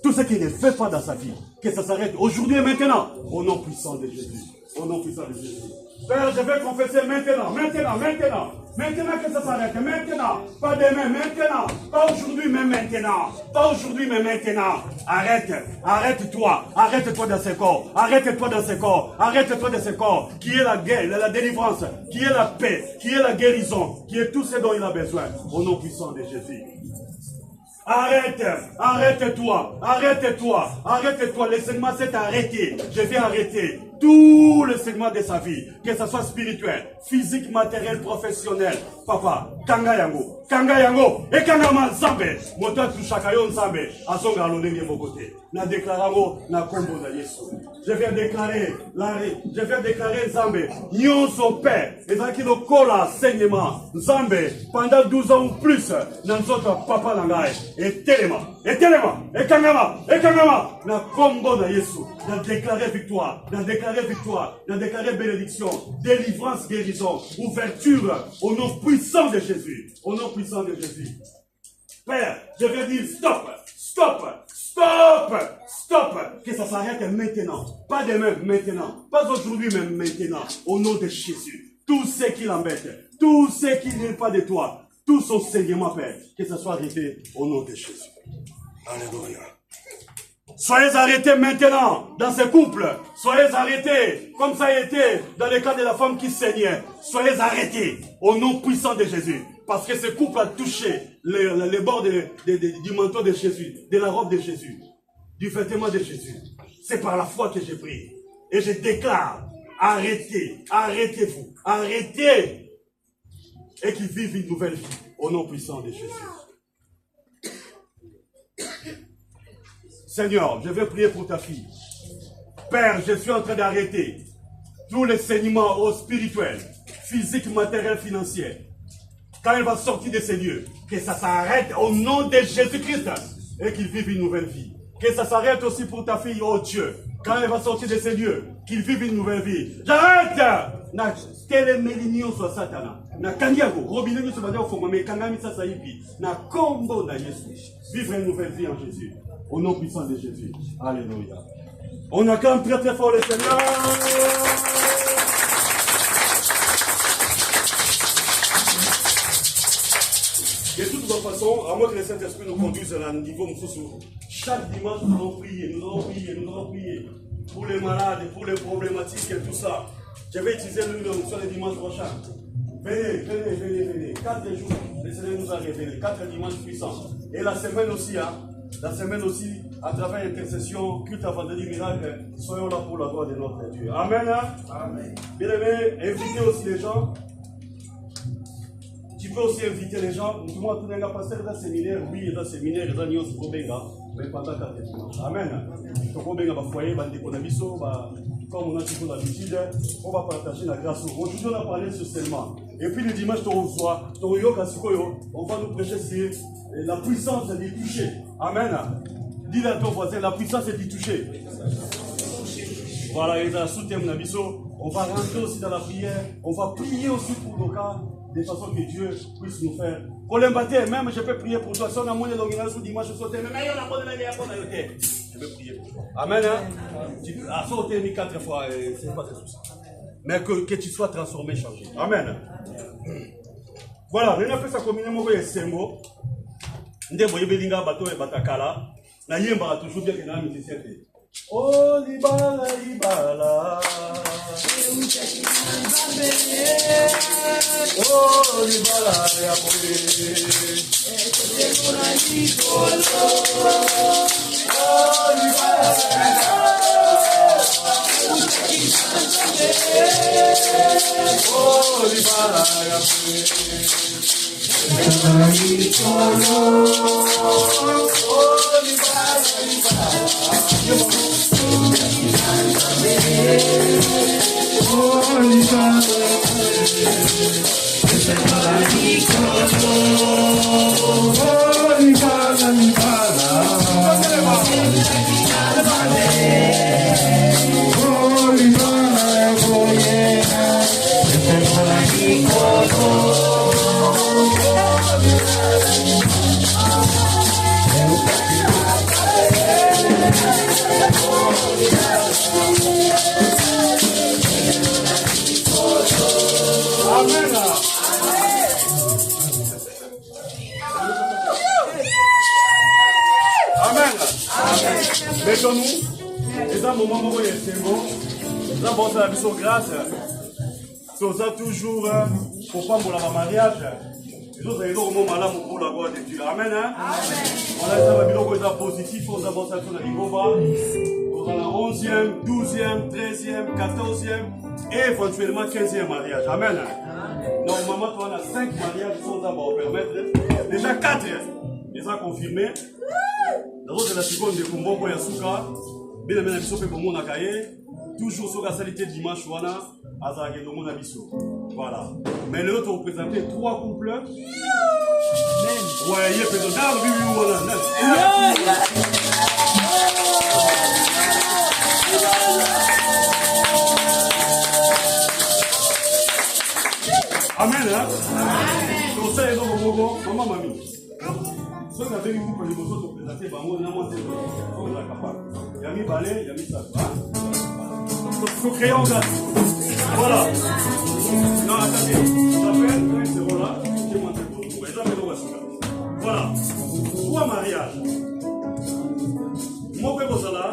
tout ce qui ne fait pas dans sa vie, que ça s'arrête aujourd'hui et maintenant, au nom puissant de Jésus. Au nom puissant de Jésus. Père, je vais confesser maintenant, Maintenant que ça s'arrête. Maintenant. Pas demain. Maintenant. Pas aujourd'hui, mais maintenant. Pas aujourd'hui, mais maintenant. Arrête. Arrête-toi. Arrête-toi dans ce corps. Arrête-toi dans ce corps. Arrête-toi dans ce corps. Qui est la guerre, la délivrance. Qui est la paix. Qui est la guérison. Qui est tout ce dont il a besoin. Au nom puissant de Jésus. Arrête-toi, le segment s'est arrêté, je vais arrêter tout le segment de sa vie, que ce soit spirituel, physique, matériel, professionnel, papa, kanga yango, et kanga manzambe, moto touchaka yo nzambe, azonga alonenge mokote, na déclarango, na kombo na Yesu. Je viens déclarer Nzambe, nyonso père, ezaki lokola enseignement, Nzambe, pendant 12 ans ou plus, dans notre papa nangai, et telema, et kangama, na kombo na Yesu, na déclarer victoire, na déclarer bénédiction, délivrance, guérison, ouverture, au nom puissant de Jésus, Père, je vais dire stop, que ça s'arrête maintenant, pas demain, maintenant, pas aujourd'hui, mais maintenant, au nom de Jésus. Tout ce qui l'embête, tout ce qui n'est pas de toi, tout son saignement, Père, que ça soit arrêté au nom de Jésus. Alléluia. Soyez arrêtés maintenant dans ce couple. Soyez arrêtés comme ça a été dans le cas de la femme qui saignait. Soyez arrêtés au nom puissant de Jésus. Parce que ce couple a touché les bords du manteau de Jésus, de la robe de Jésus, du vêtement de Jésus. C'est par la foi que j'ai prié. Et je déclare, arrêtez-vous, arrêtez. Et qu'ils vivent une nouvelle vie au nom puissant de Jésus. Seigneur, je vais prier pour ta fille. Père, je suis en train d'arrêter tous les saignements spirituels, physiques, matériels, financiers. Quand elle va sortir de ces lieux, que ça s'arrête au nom de Jésus-Christ et qu'il vive une nouvelle vie. Que ça s'arrête aussi pour ta fille, oh Dieu. Quand elle va sortir de ces lieux, qu'il vive une nouvelle vie. J'arrête! Na tele melinio so satana. Na kandiago, robinenyo so badia ofoma me kangami sa saipi. Na kombo na Yesu. Vivre une nouvelle vie en Jésus. Au nom puissant de Jésus. Alléluia. On acclame très très fort le Seigneur. De toute façon, à moins que le Saint-Esprit nous conduise à un niveau sous. Chaque dimanche, nous allons prier pour les malades, pour les problématiques et tout ça. Je vais utiliser sur les dimanches prochains. Venez. 4 jours, le Seigneur nous a révélé. 4 dimanches puissants. Et la semaine aussi, à travers l'intercession, culte à vendredi miracle, soyons là pour la gloire de notre Dieu. Amen. Amen. Bien aimé, invitez aussi les gens. Tu peux aussi inviter les gens. Nous sommes tous passer dans le séminaire. Oui, dans le séminaire, dans le séminaire, mais pendant 4 dimanches. Amen. Comme on a toujours l'habitude, on va partager la grâce. Aujourd'hui, on a parlé sur seulement. Et puis le dimanche, on va nous prêcher sur la puissance du toucher. Amen. Dis à ton voisin, la puissance du toucher. Voilà, et dans on va rentrer aussi dans la prière. On va prier aussi pour nos cas, de façon que Dieu puisse nous faire. Pour l'embâter, même je peux prier pour toi. Si on a moins de l'organisation dimanche, je peux prier pour toi. Amen. Tu as sauté 4 fois, c'est pas tout ça. Mais que tu sois transformé, changé. Amen. Voilà, on a fait ça comme une mauvaise symbole. Ndebo yebelinga bato e batakala na yemba toujours bien que na musicien. Oh libala oh libala ya boye oh libala oh libala ya boye Mettons-nous. Et ça, moment où c'est bon. Ça, bon, ça a vu sur grâce. Ça, toujours, pour pas pour la mariage. Les autres, ils ont vraiment malade pour la gloire de Dieu. Amen. On a ça, on a positif, on a bon ça, on a dit, on a la 11e, 12e, 13e, 14e et éventuellement 15e mariage. Amen. Normalement, on a 5 mariages qui sont d'abord permettre. Déjà 4, ils sont confirmés. D'abord, c'est la seconde de Kumbo pour Yasuka. Bien aimé, la mission fait pour mon akaye. Toujours sur la salité dimanche, voilà. Azagé, le monde abisso. Voilà. Mais l'autre, on présentait 3 couples. Ouais, il y a peut-être d'arbre, oui, voilà. Amen, hein? Donc ça, il y a donc maman, mamie. Ceux qui avaient eu pour les besoins de présenter, on est capable. Il y a mis balai, il y a mis ça. Faut créer en gaz. Voilà. Non, attendez. J'appelle, c'est voilà. Voilà. 3 mariages. Moi, je vais là.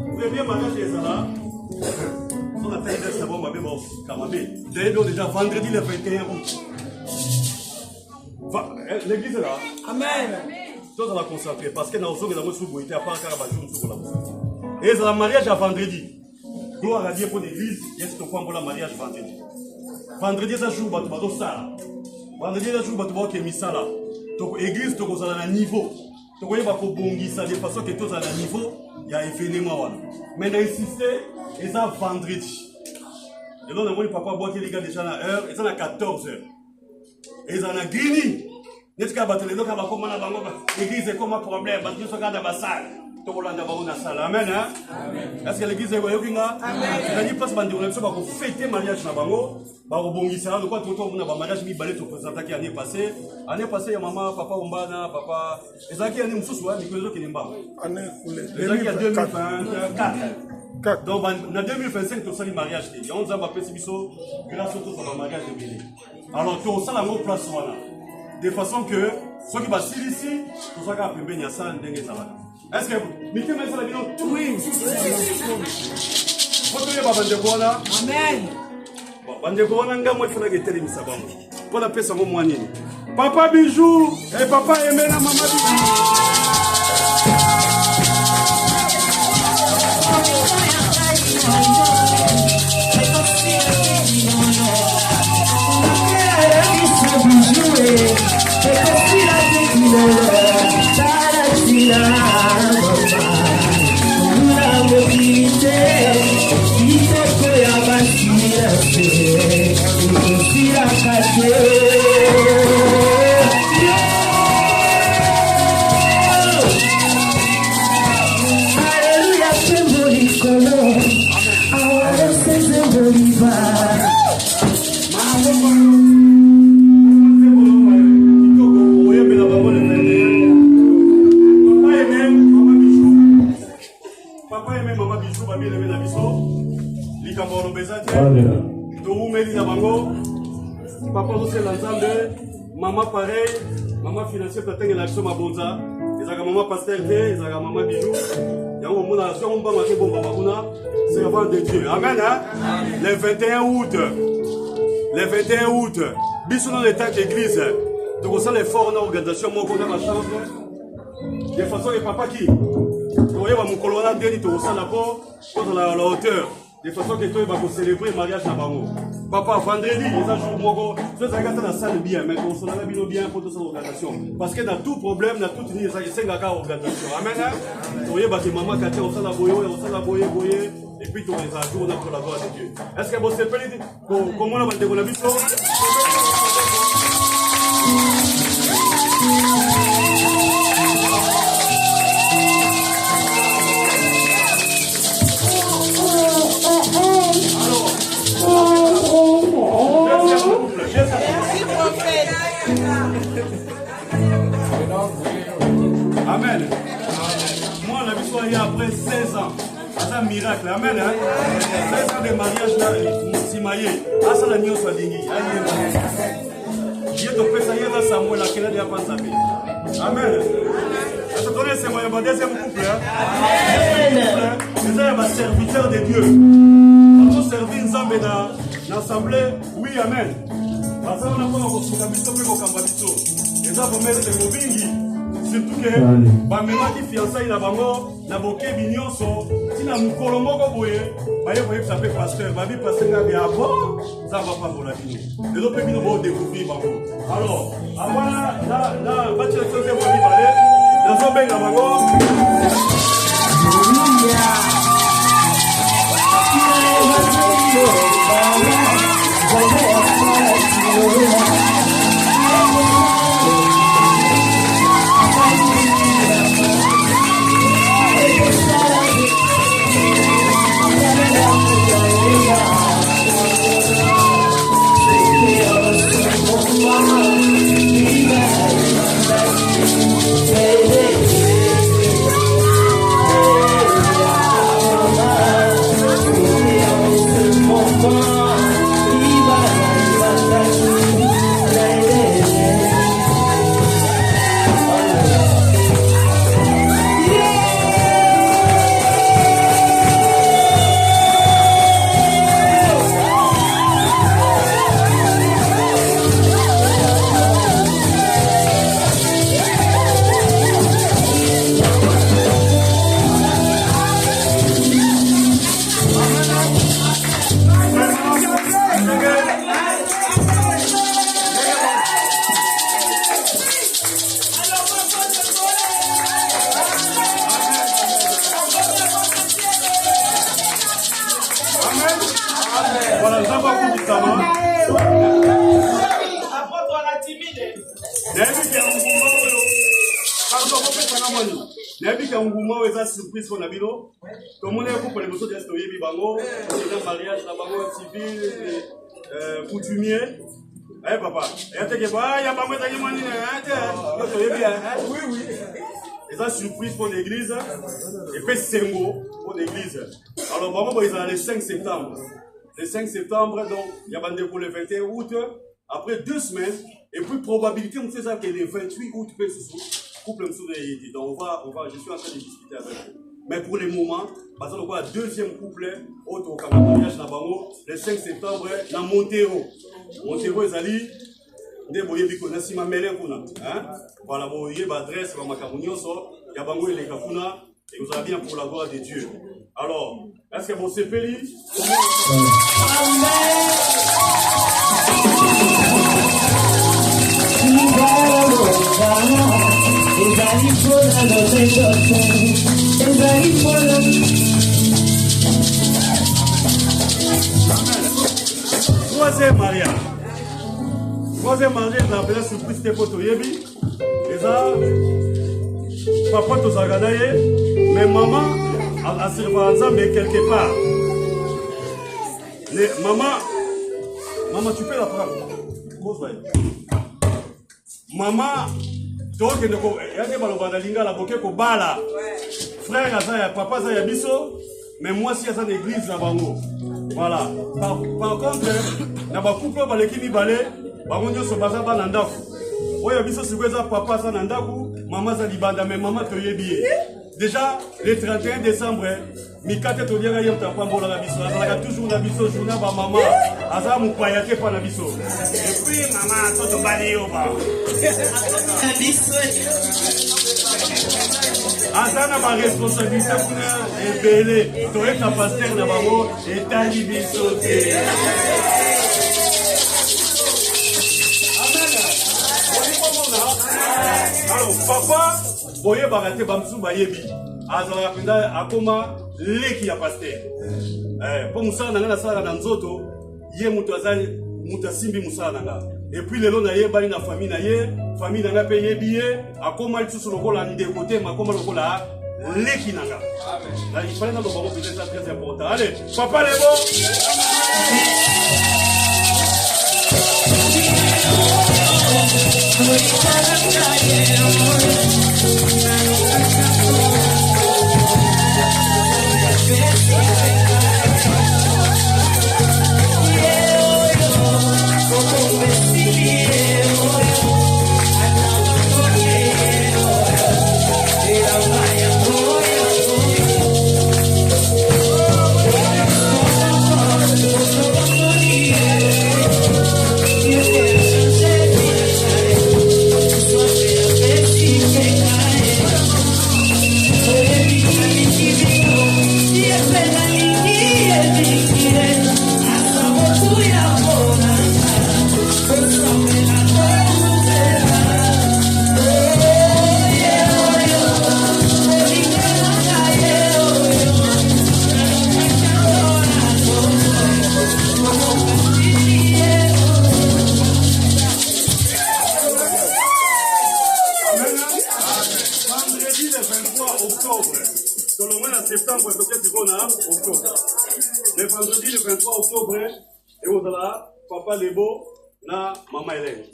Vous voyez bien, mariage et ça. On a fait des savons, ma bébé, Kamabé. D'ailleurs, déjà vendredi le 21 août. L'église est là. Amen. Tout ça va concentrer parce que dans le sol, il y a un sous-boité à part Carabajou, sous la et c'est le mariage à vendredi. Gloire à Dieu pour l'église, il y a ce qu'on le mariage vendredi. Vendredi, ça joue, tu vas ça. Vendredi, ça joue, tu vas qui est mis ça là. Donc, l'église, tu vas à un niveau. Tu vas bongi ça de façon que tu es à un niveau, il y a un événement. Mais d'insister, et ça vendredi. Et là, on a papa boit les gars déjà à l'heure, et ça à 14h. Et ça a Guinée. N'est-ce pas, l'église est comme un problème, parce que tu regardes dans la salle. Amen. Est-ce que l'église est là? Amen. Il passe par des relations pour fêter le mariage. Mariage mi balé to présenter qui année passée. Année passée, il y a maman, papa, Ombana, papa. Et ça qui est année moussousoua, mais que les autres qui n'aiment pas. Année coulée. Et ça qui est 2024. Donc, en 2025, tout ça, le mariage. Il y a 11 ans, après, c'est grâce au tout ça, le mariage de Bélé. Alors, tout ça, la place, de façon que ceux qui passent ici, tout ça, qui a pu bénir ça, n'engagent pas. Est-ce que mettez moi sur la vidéo? Oui. Vous pouvez pas vendre quoi? Amen. Vendre quoi? On a moi il faut la guetter les misabam. Pour la paix ça mon moine. Papa bijou et papa aimé la maman bijou. Papa aussi l'ensemble, maman pareil, maman financière peut-être une action ma bonza, ils ont maman pasteur ils ont maman bijou, il y a un moment là, si on va marquer bon papa c'est la voix de Dieu. Amen hein. Le 21 août, le 21 août, bisous dans les temps d'église, donc ça l'effort dans l'organisation, moi qu'on a ma chance, de façon que papa qui, vous voyez mon colonel Denis, tout ça là pour la hauteur. De façon que toi, il va célébrer le mariage à Bango. Papa, vendredi, les jours, tu vas regarder la salle bien, mais on s'en a bien pour toute cette organisation. Parce que dans tout problème, dans toute une organisation. Amen. Vous voyez, maman, Katia, on s'en a boyé, et puis tu vas les jours pour la gloire de Dieu. Est-ce que vous savez comment on va te donner la mission? Amen. Moi, la vie soit après 16 ans. C'est un miracle. Amen. 16 ans de mariage là, c'est maillé. Ah, ça la nuit soit dingue. Je te fais ça hier dans Samuel, à quel âge il a pas sapé. Amen. Est-ce que vous connaissez mon deuxième couple? Vous êtes un serviteur de Dieu. Vous servez une zambe dans l'assemblée. Oui, amen. Parce qu'on a pas encore sur la mission pour qu'on cambasse. Les gens vont mettre des mobiles. Surtout que, maintenant qui fiançailles na bango, na boke binyonso, si na mukolomo ko boye, baye boye s'appelle pasteur, babi pasteur na bien bon, ça va pas pour la vie. Les autres pays vont découvrir bango. Alors, avant la bâtir la chose de boye balé, dans son bain na bango. Surprise qu'on a vu, tout le monde est pour les notions de l'histoire, c'est un mariage, civil, coutumier. Eh papa, il y a pas oui, oui. Et ça, surprise pour l'église, et puis c'est mot pour l'église. Alors, vraiment, ils sont le 5 septembre. Le 5 septembre, donc, il y a bandé pour le 21 août, après 2 semaines, et puis probabilité, on sait ça que le 28 août, couple donc je suis en train de discuter avec vous. Mais pour le moment, parce que le deuxième couple, au mariage le 5 septembre, dans Montero. Montero, ils allaient, voilà, vous voyez l'adresse, et vous allez bien pour la gloire de Dieu. Alors, est-ce que vous savez Amen. Troisième mariage. Troisième mariage, la belle surprise de Poto Yebi. Et ça, papa to Zagadaye, mais maman a servi mais quelque part. Maman, tu peux la prendre. Maman, donc il y a des balobanalinga la boke ko bala. Frère Azaya, papa Azaya biso, mais moi si à l'église na bango. Voilà. Par contre, na ba couple ba lekini balé, bango nyoso baza ba na ndaku. Oya biso sikoza papa sa na ndaku, maman za libanda mais maman to yebi. Déjà le 31 décembre, mikate to lianga yem tapambola la biso, azalaka toujours na biso journée ba maman, aza mu payate pa na biso. Et puis maman to bali yo ba. Azana ma responsabilité pour ébélé, to être pasteur na bango et tali biso. Alors papa boye bagate bamsu bayebi azala penda akoma leki ya pasteur pour musala nanga sala na nzoto ye mutu azali mutu asimbi musala nanga et puis lelo na ye bali na famille nanga pe yebi ye akoma lisusu lokola ndeko te makoma lokola leki nanga amen. Il fallait dans le moment peut-être très important. Allez papa les bons. 23 octobre. Tout le monde en septembre, peut-être qu'on a octobre. Le vendredi, le 23 octobre, et vous allez Papa Lebo, na Maman Hélène.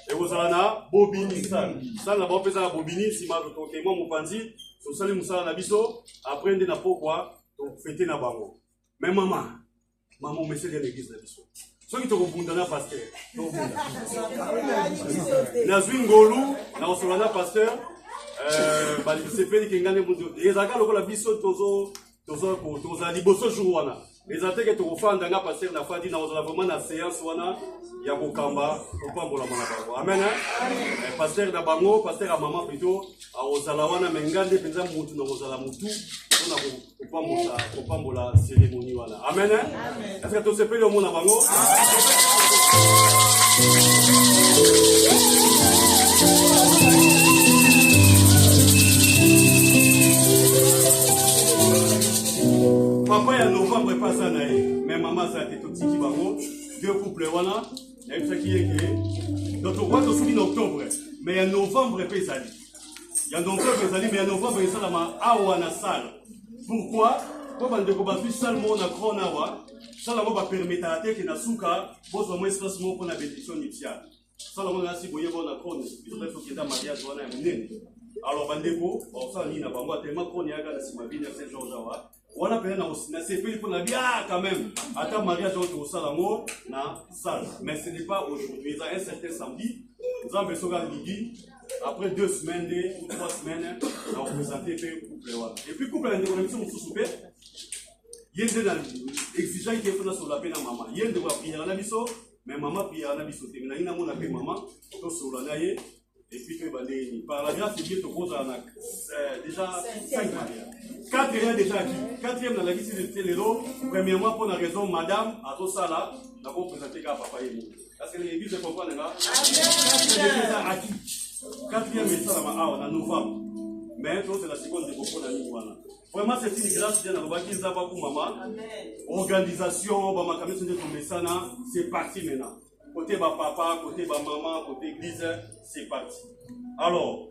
Et vous allez na Bobini. Ça n'a pas fait ça à Bobini, si ma côté, moi, mon panzi, vous allez Moussa Nabiso, après, on a pourquoi, donc fêter na bango. Mais maman, mais c'est l'église Nabiso. Ceux qui te répondent à pasteur. Nazwin Golou, na Osolana pasteur, c'est fait que ngane mundo. Les agents locaux la biso tozo liboso jouana. Les attaques que tu refais dans la pasteur na fadi na ozala vraiment na séance wana ya kokamba kopambola mona bango. Amen. Pasteur na bango, pasteur à maman plutôt, a ozala wana mengande penza mutu na ozala mutu. On a kopambola cérémonie wana. Amen. Est-ce que tu sais pas le mot na bango? Papa ya novembre pas ça naïe, mais maman ça a été tout petit bango, deux couples wana, et ça qui est que donc on voit tout en octobre, mais en novembre pas ça. Il y a novembre ça mais en novembre ça la ma awana salle. Pourquoi? Pour bande ko ba fi salmo na krona wa, ça la va permettre à te que na suka, pour au moins espace mo pour la bénédiction initiale. Ça la va si boye bon na krona, il faut que ta mariage wana menen. Alors bandeko, on ça ni na bango tellement krona ya ga na simabini à Saint-Georges wa. On a payé dans CP pour la bien quand même. Attends, mariage au Salamo, na salle. Mais ce n'est pas aujourd'hui. Il y a un certain samedi, nous avons besoin de midi. Après 2 semaines ou 3 semaines, on a présenté le couple. Et puis, couple, on a une sous souper. Il y a des exigences qui sont sur la peine à maman. Il y a des prières à la biso, mais maman prière à la biso. Il y a une appel maman, sur la naïe. Et puis, par la grâce de Dieu, tu poses déjà 5 mariages. 4e déjà acquis. 4e dans la liste de Téléro. Premièrement, pour la raison, madame, à tout ça là, nous avons présenté à papa et nous. Parce que l'église se comprend, les gars. 4e déjà acquis. 4e est ça là, en novembre. Mais c'est la seconde de beaucoup d'amis. Vraiment, c'est une grâce bien à l'obéissance pour maman. Organisation, c'est parti maintenant. Côté papa, côté maman, côté église, c'est parti. Alors,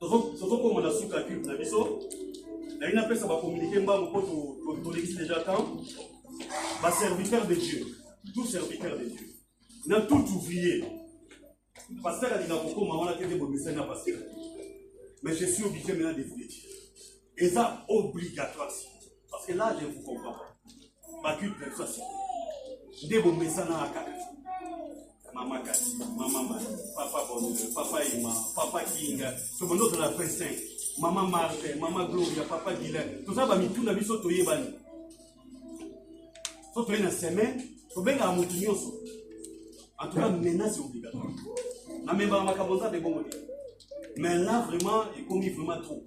surtout comme on a sous calcul, on a vu ça. Il y a une ça va communiquer, pour l'église déjà temps. Va serviteur de Dieu, tout serviteur de Dieu. On a tout ouvrier. Pasteur a dit dans beaucoup, maman a été des messages à pasteur. Mais je suis obligé maintenant de vous le dire. Et ça, obligatoire. Parce que là, je ne vous comprends pas. Ma culte, ça, c'est. Des bons messages à la maman Kasi, maman Marie, papa Bonheur, papa Emma, papa King, ce monde de la fin 5, maman Martin, maman Gloria, papa Guilain, tout ça va me tout la vie sur Toye Bani. Sur Toye dans semaine, faut bien à Moutinho. En tout cas, maintenant c'est obligatoire. La même maman Kabonza de bon. Mais là vraiment, il commis vraiment trop.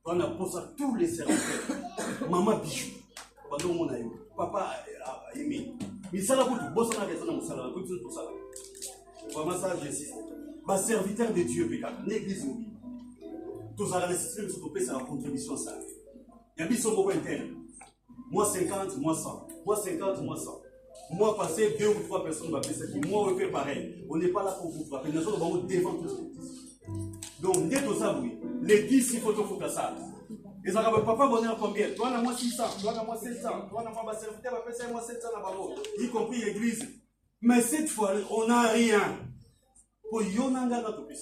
On a posé tous les serviteurs. Maman Bijou, pendant mon aïe, papa Aimé. Mais ça la coûte, bon ça n'a rien dans ça, coûte tout ça. Vraiment ça, j'insiste. Ma serviteur de Dieu, l'église mobile. Tous les nécessités de se couper, c'est la contribution ça. Il y a des choses beaucoup internes. Moi 50, moi 100. Moi 50, moi 100. Moi passer 2 ou 3 personnes va faire ça. Moi on fait pareil. On n'est pas là pour vous frapper. Nous sommes devant tous les petits. Donc, dès tout ça, oui. Les 10, il faut tout faire ça. Et ça va papa bonheur combien? Toi, on a moi 600, toi, on a moi 700, toi, on a moi serviteur, on va faire moi 700 là-bas, y compris l'église. Mais cette fois, on n'a rien. Pour Yonanga notre pays.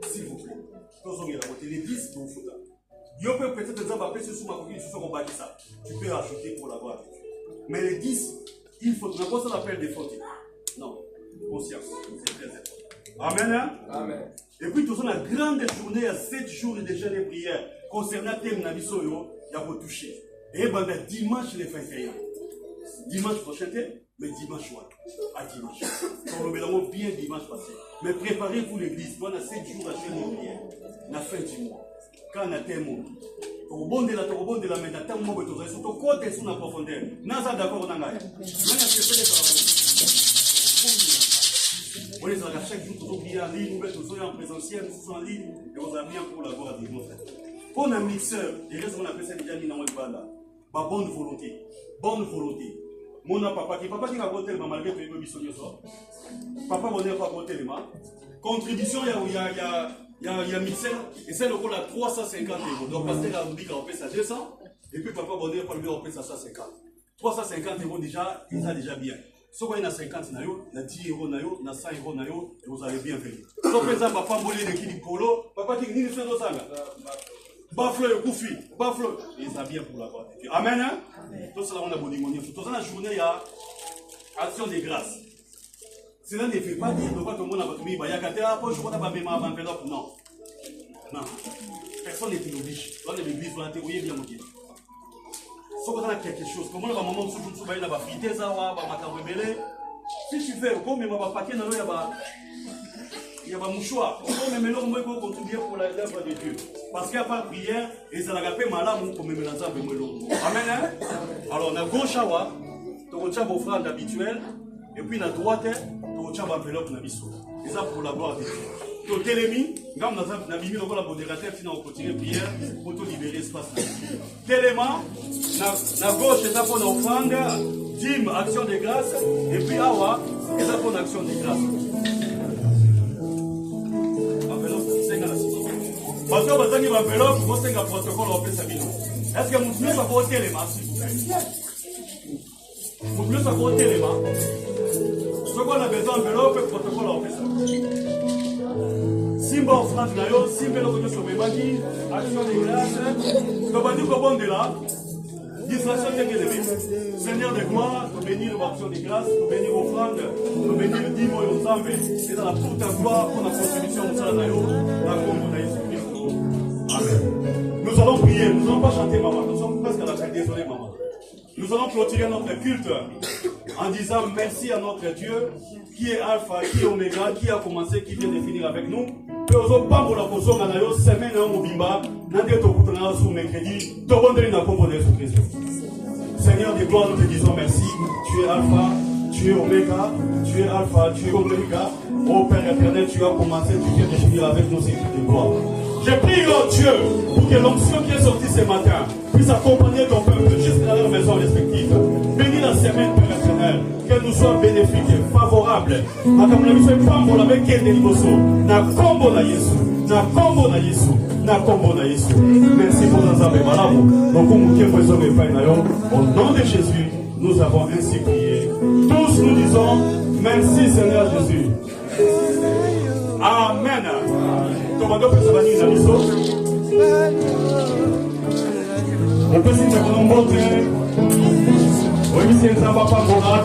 S'il vous plaît. Tous on est là, les 10 pour vous. Yo peut peut-être des appeler sur ma copine, sur son bâti ça. Tu peux rajouter pour l'avoir. Mais les 10, il faut. On n'a pas ça l'appel des fautes. Non. Conscience. C'est très important. Amen. Hein? Amen. Et puis, toute la grande journée, il y a 7 jours de jeûne et prière. Concernant le thème de il y a beau toucher. Et ben, dimanche, les 21. Dimanche prochain, mais dimanche, à dimanche. On le bien dimanche passé. Mais préparez-vous l'église. On a 7 jours à jeûne et prière. La fin du mois. Quand on a thème, au bon de la main, dans le moment où tu surtout côté sur la profondeur. Naza d'accord, on a gagné. On est à chaque jour, toujours bien en ligne, nouvelles, toujours en présentiel, toujours en ligne, et on a bien pour la gloire de Dieu. Pour un mixeur, il reste qu'on appelle ça déjà dans le banda. Bonne volonté. Bonne volonté. Mon papa qui a voté le malgré que les bébés sont papa bonheur pas voté le mal. Contribution, il y a il y a mixeur, et c'est le rôle à 350 €. Donc, pasteur a dit qu'on paie ça 200, et puis papa Bonnet on paie ça 150. 350 € déjà, il a déjà bien. Si vous avez 50 €, il y a 10 €, il y a 100 €, et vous allez bien venir. Si vous avez papa Bonnet de qui dit polo, papa dit que vous avez Bafle, Koufi, Bafle, il est bien pour la gloire de Dieu. Amen. Hein? Tout ça, on a bon démoniaque. Tout ça, la journée, il y a action de grâce. Cela ne fait pas dire que tout le monde a battu. Il y a 4 heures, je vois pas même avant enveloppe. Non. Non. Personne n'est obligé. Dans l'église, on a théorie bien motivé. Si on a quelque chose, comme on a un moment où on a frité, si tu fais, comme on a paquet, il y a un mouchoir. On met l'homme pour contribuer pour l'œuvre de Dieu. Parce qu'il n'y a pas de prière, et ça n'a pas de malade pour me mélanger avec l'homme. Amen. Alors, on a gauche, on a une offrande habituelle, et puis à droite, on a une enveloppe. Et ça pour la gloire de Dieu. Donc, télémi, quand on a mis la modérateur, sinon on continue la prière pour tout libérer l'espace. Téléma, à gauche, c'est ça pour l'offrande, dîme, action de grâce, et puis awa, c'est ça pour l'action de grâce. Parce que vous avez un enveloppe, vous avez un protocole en fait. Est-ce que vous pouvez savoir téléma, s'il vous plaît? Vous pouvez savoir téléma. Ce qu'on a besoin d'enveloppe, le protocole en fait. Simba offrande d'ailleurs, Simba le sur mes bâtis, action de grâce, le bâti comment de là, distraction de bien-aimé. Seigneur de gloire, nous bénir l'action de grâce, nous bénir l'offrande, nous bénir le dîme et l'ensemble, et dans la toute gloire pour la contribution de ça d'ailleurs, la communauté de Jésus-Christ. Amen. Nous allons prier, nous n'allons pas chanter maman, nous sommes presque à la fin, désolé maman. Nous allons clôturer notre culte en disant merci à notre Dieu qui est Alpha, qui est Oméga, qui a commencé, qui vient de finir avec nous. Seigneur des gloires, nous te disons merci. Tu es Alpha, tu es Oméga, tu es Alpha, tu es Oméga. Ô Père éternel, tu as commencé, tu viens de finir avec nos écrits de gloire. Je prie, oh Dieu, pour que l'onction qui est sortie ce matin puisse accompagner ton peuple jusqu'à leur maison respective. Bénis la semaine, Père éternel, qu'elle nous soit bénéfique et favorable. Na kombo na Yesu, na kombo na Yesu, na kombo na Yesu. Merci pour nos âmes malamu. Au nom de Jésus, nous avons ainsi prié. Tous nous disons merci Seigneur Jésus. Amen. On peut s'y faire un bon temps. Oui, c'est un papa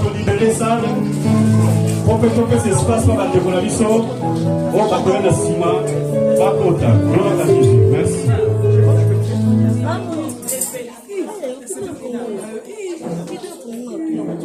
pour libérer ça. On peut toquer cet espace pour la décoration. On va donner le ciment. Pas content. Merci.